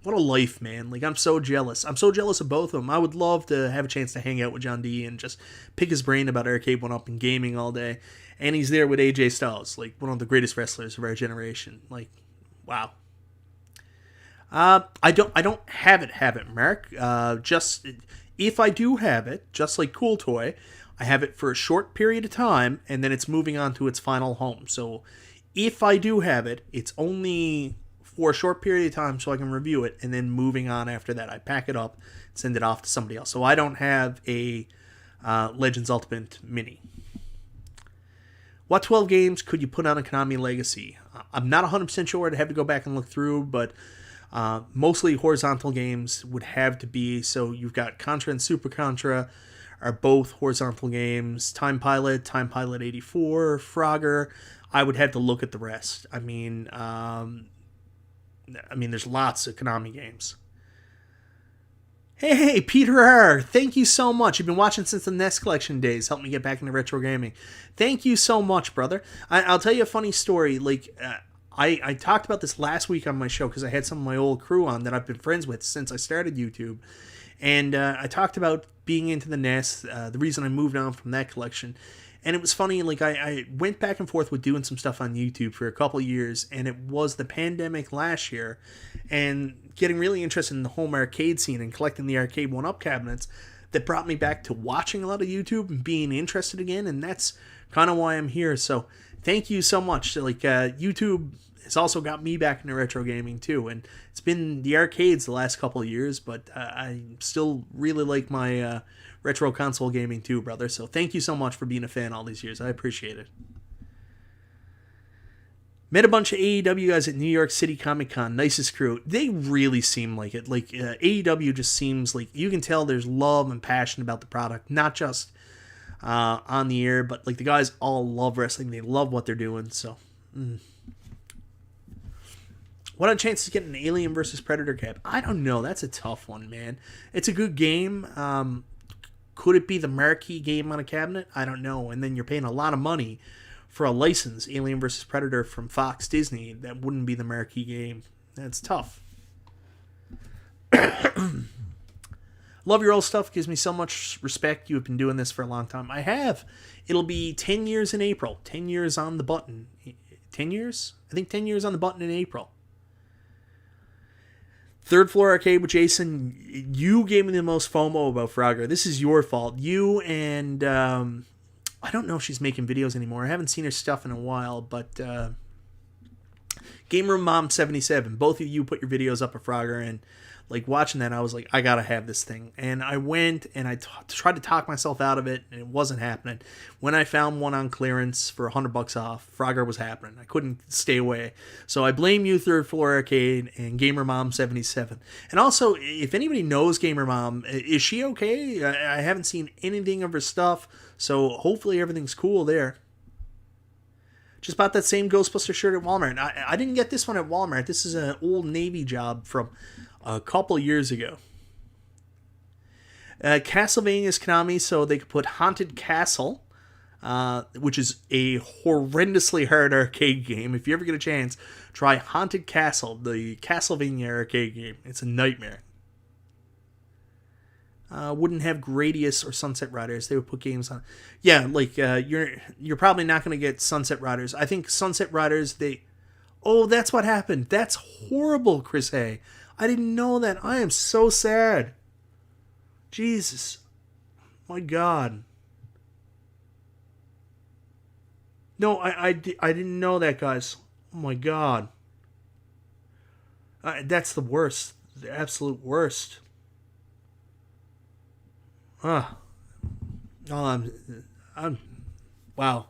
What a life, man. Like, I'm so jealous. I'm so jealous of both of them. I would love to have a chance to hang out with John D and just pick his brain about Arcade1Up and gaming all day. And he's there with AJ Styles, like one of the greatest wrestlers of our generation. Like, wow. I don't have it, Mark. Just if I do have it, just like Cool Toy, I have it for a short period of time, and then it's moving on to its final home. So if I do have it, it's only for a short period of time so I can review it, and then moving on after that. I pack it up, send it off to somebody else. So I don't have a Legends Ultimate Mini. What 12 games could you put on a Konami Legacy? I'm not 100% sure. I'd have to go back and look through, but mostly horizontal games would have to be. So you've got Contra and Super Contra are both horizontal games. Time Pilot 84, Frogger. I would have to look at the rest. I mean, there's lots of Konami games. Hey, Peter R., thank you so much. You've been watching since the NES Collection days. Helped me get back into retro gaming. Thank you so much, brother. I'll tell you a funny story. Like, I talked about this last week on my show because I had some of my old crew on that I've been friends with since I started YouTube. And I talked about being into the NES, the reason I moved on from that collection. And it was funny, like, I went back and forth with doing some stuff on YouTube for a couple years, and it was the pandemic last year, and getting really interested in the home arcade scene and collecting the Arcade1Up cabinets that brought me back to watching a lot of YouTube and being interested again, and that's kind of why I'm here. So thank you so much. Like, YouTube has also got me back into retro gaming too, and it's been the arcades the last couple of years, but I still really like my retro console gaming too, brother. So thank you so much for being a fan all these years. I appreciate it. Met a bunch of AEW guys at New York City Comic Con. Nicest crew. They really seem like it. Like, AEW just seems like you can tell there's love and passion about the product, not just on the air, but like the guys all love wrestling. They love what they're doing. So, What are the chances of getting an Alien vs. Predator cab? I don't know. That's a tough one, man. It's a good game. Could it be the marquee game on a cabinet? I don't know. And then you're paying a lot of money for a license, Alien vs. Predator from Fox Disney. That wouldn't be the marquee game. That's tough. Love your old stuff. Gives me so much respect. You have been doing this for a long time. I have. It'll be 10 years in April. 10 years on the button. 10 years? I think 10 years on the button in April. Third Floor Arcade with Jason, you gave me the most FOMO about Frogger. This is your fault. You and, I don't know if she's making videos anymore. I haven't seen her stuff in a while, but Game Room Mom 77, both of you put your videos up of Frogger, and like watching that, I was like, I gotta have this thing. And I went and I tried to talk myself out of it, and it wasn't happening. When I found one on clearance for $100 off, Frogger was happening. I couldn't stay away. So I blame you, Third Floor Arcade and Gamer Mom 77. And also, if anybody knows Gamer Mom, is she okay? I haven't seen anything of her stuff, so hopefully everything's cool there. Just bought that same Ghostbuster shirt at Walmart. I didn't get this one at Walmart. This is an Old Navy job from a couple years ago. Castlevania's Konami, so they could put Haunted Castle, which is a horrendously hard arcade game. If you ever get a chance, try Haunted Castle, the Castlevania arcade game. It's a nightmare. Wouldn't have Gradius or Sunset Riders. They would put games on. Yeah, like you're probably not going to get Sunset Riders. I think Sunset Riders, Oh, that's what happened. That's horrible, Chris A. I didn't know that. I am so sad. Jesus. My God. No, I didn't know that, guys. Oh my God. That's the worst. The absolute worst. Oh, I'm wow.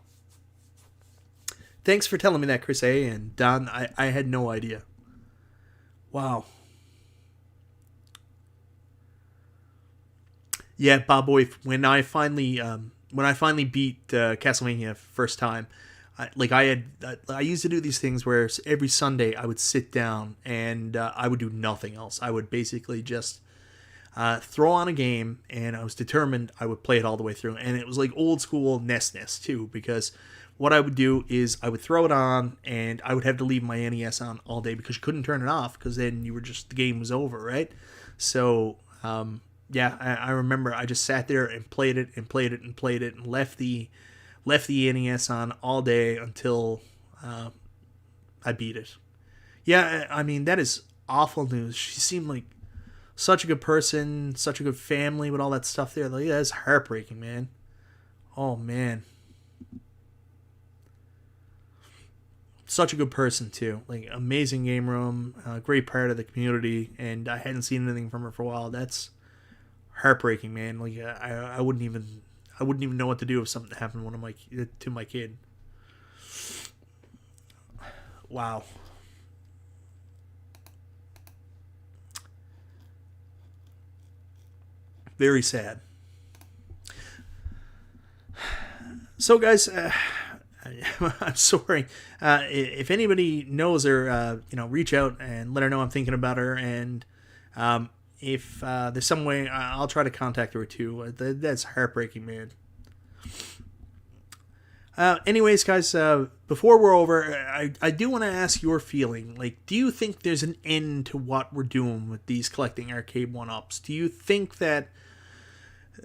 Thanks for telling me that, Chris A. And Don, I had no idea. Wow. Yeah, Bob Boy, when I finally beat Castlevania first time, I used to do these things where every Sunday I would sit down and I would do nothing else. I would basically just throw on a game, and I was determined I would play it all the way through. And it was like old school NES too, because what I would do is I would throw it on, and I would have to leave my NES on all day because you couldn't turn it off, because then the game was over, right? So yeah, I remember I just sat there and played it and played it and played it and left the NES on all day until I beat it. Yeah, I mean, that is awful news. She seemed like such a good person, such a good family with all that stuff there. Like, that's heartbreaking, man. Oh, man. Such a good person, too. Like, amazing game room, great part of the community, and I hadn't seen anything from her for a while. That's heartbreaking, man. Like, I wouldn't even know what to do if something happened to my kid. Wow. Very sad. So, guys, I'm sorry. If anybody knows her, reach out and let her know I'm thinking about her. And if there's some way, I'll try to contact her too. That's heartbreaking, man. Anyways, guys, before we're over, I do want to ask your feeling. Like, do you think there's an end to what we're doing with these collecting Arcade1Ups? Do you think that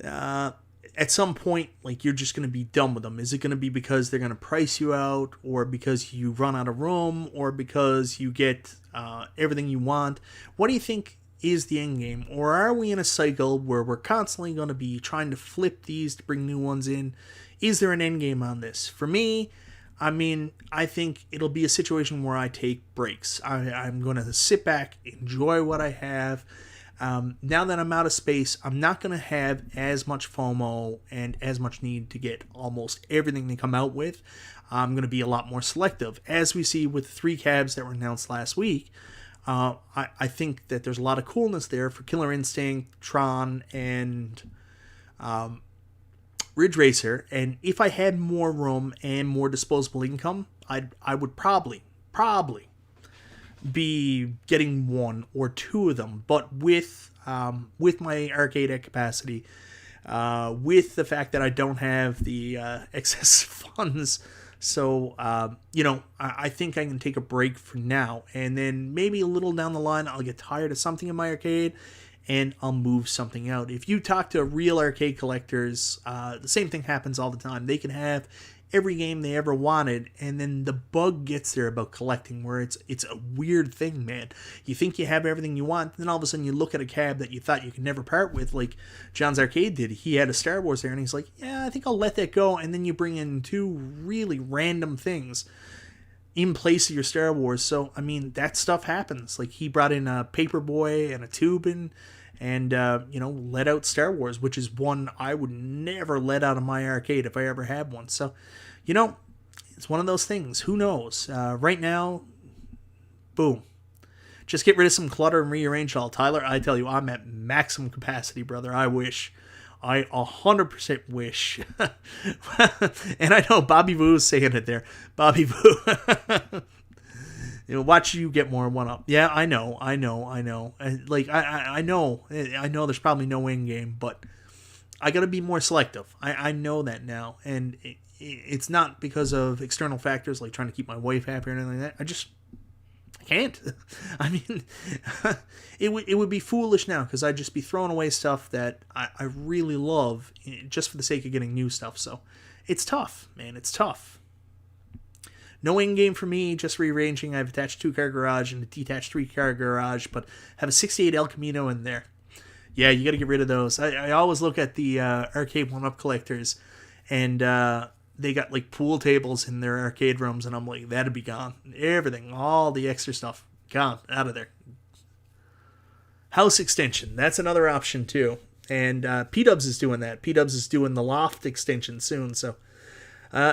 at some point, like, you're just going to be done with them? Is it going to be because they're going to price you out, or because you run out of room, or because you get everything you want? What do you think is the end game? Or are we in a cycle where we're constantly going to be trying to flip these to bring new ones in? Is there an end game on this? For me, I mean, I think it'll be a situation where I take breaks. I'm going to sit back, enjoy what I have. Now that I'm out of space, I'm not going to have as much FOMO and as much need to get almost everything they come out with. I'm going to be a lot more selective. As we see with the 3 cabs that were announced last week, I think that there's a lot of coolness there for Killer Instinct, Tron, and Ridge Racer. And if I had more room and more disposable income, I would probably be getting 1 or 2 of them. But with my arcade capacity, with the fact that I don't have the excess funds, so I think I can take a break for now, and then maybe a little down the line I'll get tired of something in my arcade and I'll move something out. If you talk to real arcade collectors, the same thing happens all the time. They can have every game they ever wanted, and then the bug gets there about collecting, where it's a weird thing, man. You think you have everything you want, then all of a sudden you look at a cab that you thought you could never part with, like John's Arcade did. He had a Star Wars there, and he's like, yeah, I think I'll let that go, and then you bring in 2 really random things. in place of your Star Wars. So, I mean, that stuff happens. Like, he brought in a Paperboy and a Tubin and, let out Star Wars, which is one I would never let out of my arcade if I ever had one. So, it's one of those things. Who knows? Right now, boom. Just get rid of some clutter and rearrange it all. Tyler, I tell you, I'm at maximum capacity, brother. I wish. I 100% wish. And I know Bobby Boo is saying it there. Bobby Boo. Watch you get more 1-up. Yeah, I know. Like, I know there's probably no end game, but I got to be more selective. I know that now. And it's not because of external factors like trying to keep my wife happy or anything like that. I can't. I mean, it would be foolish now because I'd just be throwing away stuff that I really love just for the sake of getting new stuff. So it's tough, man. It's tough. No end game for me, just rearranging. I've attached 2-car garage and a detached 3-car garage, but have a 68 El Camino in there. Yeah, you got to get rid of those. I always look at the Arcade1Up collectors, and they got like pool tables in their arcade rooms, and I'm like, that'd be gone. Everything, all the extra stuff, gone, out of there. House extension, that's another option too. And P-Dubs is doing that. P-Dubs is doing the loft extension soon, so...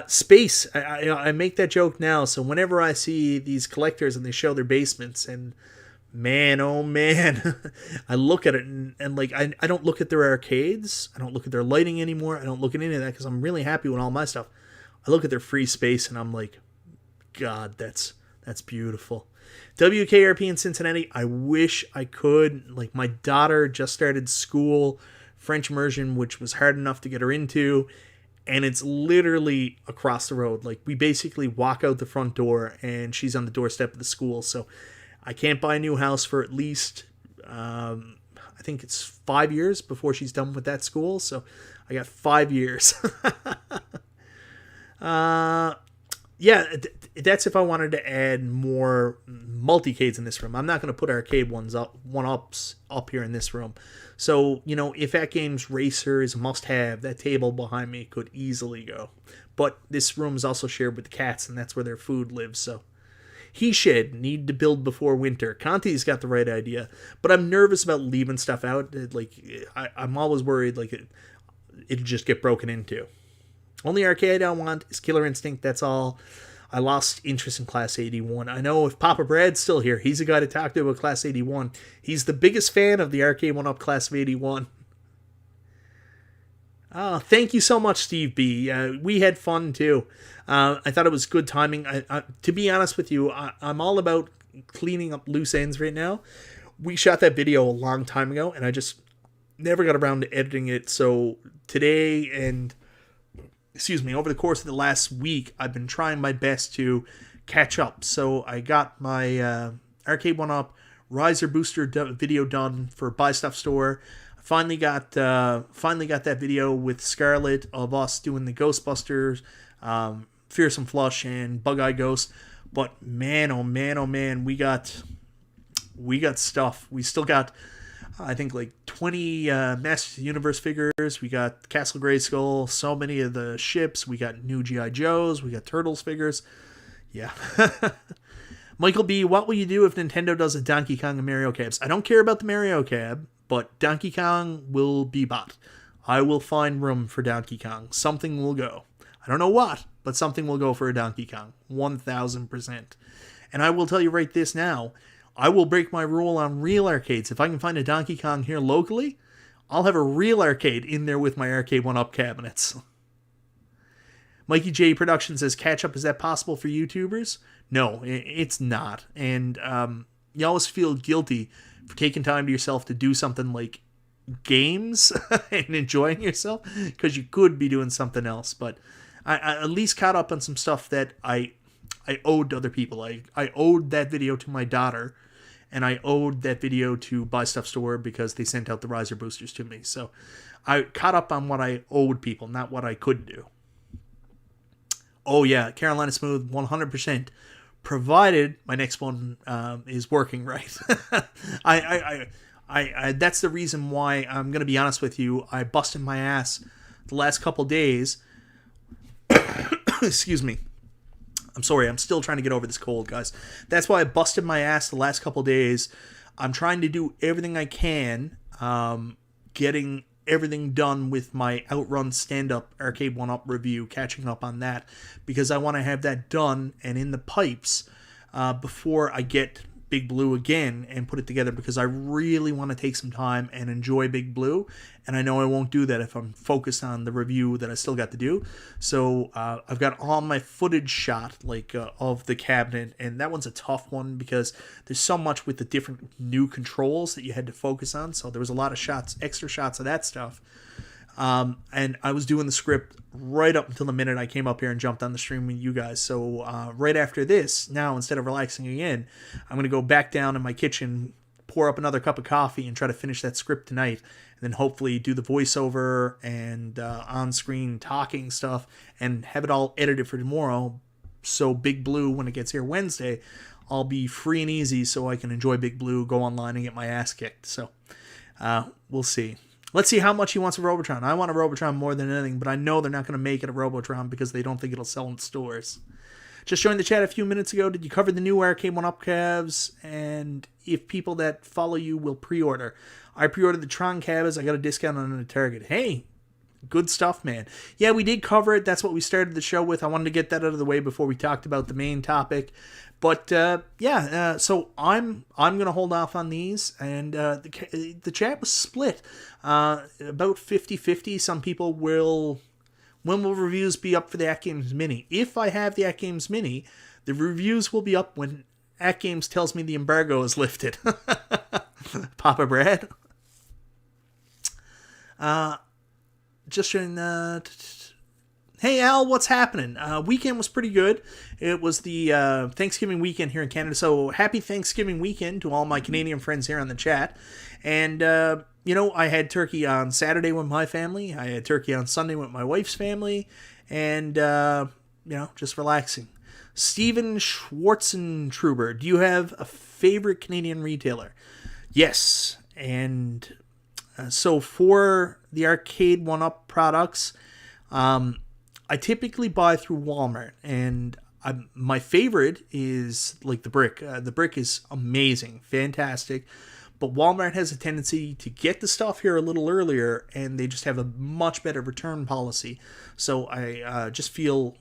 space, I make that joke now, so whenever I see these collectors and they show their basements, and man, oh man, I look at it and like, I don't look at their arcades, I don't look at their lighting anymore, I don't look at any of that because I'm really happy with all my stuff. I look at their free space and I'm like, God, that's beautiful. WKRP in Cincinnati, I wish I could. Like, my daughter just started school, French immersion, which was hard enough to get her into, and it's literally across the road. Like, we basically walk out the front door and she's on the doorstep of the school. So I can't buy a new house for at least, I think it's 5 years before she's done with that school. So I got 5 years. Yeah, that's if I wanted to add more multicades in this room. I'm not going to put arcade 1-ups up here in this room. So, if that game's Racer is a must-have, that table behind me could easily go. But this room is also shared with the cats, and that's where their food lives, so... He shed, need to build before winter. Conti's got the right idea, but I'm nervous about leaving stuff out. Like, I'm always worried, like, it'll just get broken into. Only arcade I want is Killer Instinct, that's all. I lost interest in Class 81. I know if Papa Brad's still here, he's a guy to talk to about Class 81. He's the biggest fan of the Arcade1Up Class of 81. Oh, thank you so much, Steve B. We had fun, too. I thought it was good timing. To be honest with you, I'm all about cleaning up loose ends right now. We shot that video a long time ago, and I just never got around to editing it. So today and... over the course of the last week, I've been trying my best to catch up. So I got my Arcade1Up Riser Booster video done for Buy Stuff Store. I finally got that video with Scarlett of us doing the Ghostbusters, Fearsome Flush, and Bug-Eye Ghost. But man, oh man, oh man, we got stuff. We still got... I think like 20 Masters of the Universe figures. We got Castle Grayskull, so many of the ships. We got new G.I. Joes. We got Turtles figures. Yeah. Michael B., what will you do if Nintendo does a Donkey Kong and Mario cabs? I don't care about the Mario cab, but Donkey Kong will be bought. I will find room for Donkey Kong. Something will go. I don't know what, but something will go for a Donkey Kong. 1,000%. And I will tell you right this now, I will break my rule on real arcades. If I can find a Donkey Kong here locally, I'll have a real arcade in there with my Arcade1Up cabinets. Mikey J Productions says, catch up, is that possible for YouTubers? No, it's not. And you always feel guilty for taking time to yourself to do something like games and enjoying yourself, because you could be doing something else. But I at least caught up on some stuff that I owed to other people. I owed that video to my daughter, and I owed that video to Buy Stuff Store because they sent out the Riser boosters to me. So I caught up on what I owed people, not what I could do. Oh yeah, Carolina Smooth, 100%. Provided my next one is working right. I that's the reason why, I'm going to be honest with you, I busted my ass the last couple days. Excuse me. I'm sorry, I'm still trying to get over this cold, guys. That's why I busted my ass the last couple days. I'm trying to do everything I can, getting everything done with my Outrun stand-up Arcade1Up review, catching up on that, because I want to have that done and in the pipes before I get Big Blue again and put it together, because I really want to take some time and enjoy Big Blue, and I know I won't do that if I'm focused on the review that I still got to do. So I've got all my footage shot of the cabinet, and that one's a tough one because there's so much with the different new controls that you had to focus on, so there was a lot of shots, extra shots of that stuff. And I was doing the script right up until the minute I came up here and jumped on the stream with you guys. So right after this, now instead of relaxing again, I'm going to go back down in my kitchen, pour up another cup of coffee, and try to finish that script tonight. And then hopefully do the voiceover and on-screen talking stuff and have it all edited for tomorrow. So Big Blue, when it gets here Wednesday, I'll be free and easy so I can enjoy Big Blue, go online and get my ass kicked. So we'll see. Let's see how much he wants a Robotron. I want a Robotron more than anything, but I know they're not going to make it a Robotron because they don't think it'll sell in stores. Just joined the chat a few minutes ago. Did you cover the new Arcade1Up cabs? And if people that follow you will pre-order. I pre-ordered the Tron cabs. I got a discount on it at Target. Hey, good stuff, man. Yeah, we did cover it. That's what we started the show with. I wanted to get that out of the way before we talked about the main topic. But so I'm gonna hold off on these, and the chat was split about 50-50. Some people will. When will reviews be up for the AtGames Mini? If I have the AtGames Mini, the reviews will be up when AtGames tells me the embargo is lifted. Papa Brad. Just showing hey Al, what's happening? Weekend was pretty good. It was the Thanksgiving weekend here in Canada, so happy Thanksgiving weekend to all my Canadian friends here on the chat. And I had turkey on Saturday with my family. I had turkey on Sunday with my wife's family, and just relaxing. Steven Schwartzentruber, do you have a favorite Canadian retailer? Yes, and so for the Arcade1Up products, I typically buy through Walmart, and my favorite is like the Brick. The Brick is amazing, fantastic, but Walmart has a tendency to get the stuff here a little earlier, and they just have a much better return policy. So I just feel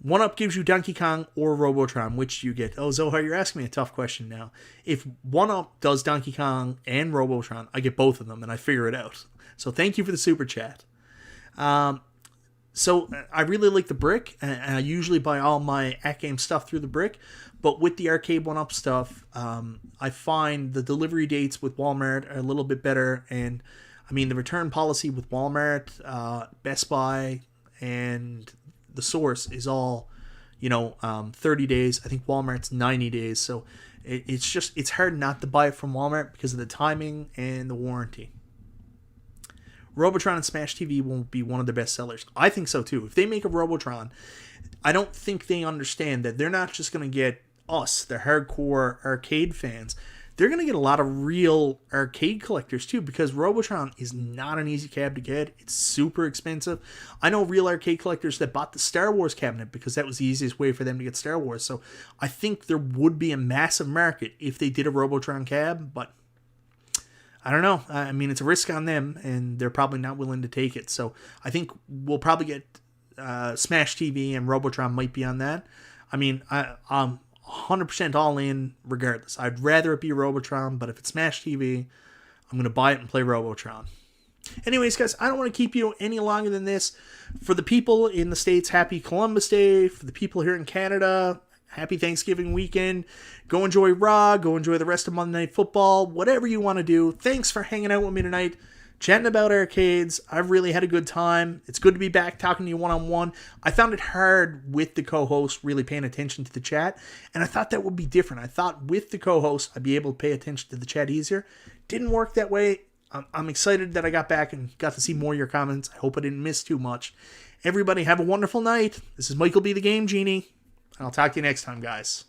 1UP gives you Donkey Kong or Robotron. Which do you get? Oh, Zohar, you're asking me a tough question now. If 1UP does Donkey Kong and Robotron, I get both of them, and I figure it out. So thank you for the super chat. So I really like the Brick, and I usually buy all my AtGame stuff through the Brick. But with the Arcade1Up stuff, I find the delivery dates with Walmart are a little bit better. And I mean, the return policy with Walmart, Best Buy, and the Source is all, 30 days. I think Walmart's 90 days. So it's hard not to buy it from Walmart because of the timing and the warranty. Robotron and Smash TV won't be one of their best sellers. I think so too. If they make a Robotron, I don't think they understand that they're not just going to get us, the hardcore arcade fans. They're going to get a lot of real arcade collectors too, because Robotron is not an easy cab to get. It's super expensive. I know real arcade collectors that bought the Star Wars cabinet because that was the easiest way for them to get Star Wars. So I think there would be a massive market if they did a Robotron cab, but I don't know. I mean, it's a risk on them, and they're probably not willing to take it. So I think we'll probably get Smash TV, and Robotron might be on that. I mean, I'm 100% all in regardless. I'd rather it be Robotron, but if it's Smash TV, I'm going to buy it and play Robotron. Anyways, guys, I don't want to keep you any longer than this. For the people in the States, happy Columbus Day. For the people here in Canada, happy Thanksgiving weekend. Go enjoy Raw. Go enjoy the rest of Monday Night Football. Whatever you want to do. Thanks for hanging out with me tonight, chatting about arcades. I've really had a good time. It's good to be back talking to you one-on-one. I found it hard with the co-host really paying attention to the chat, and I thought that would be different. I thought with the co-host I'd be able to pay attention to the chat easier. Didn't work that way. I'm excited that I got back and got to see more of your comments. I hope I didn't miss too much. Everybody have a wonderful night. This is Michael B. the Game Genie. I'll talk to you next time, guys.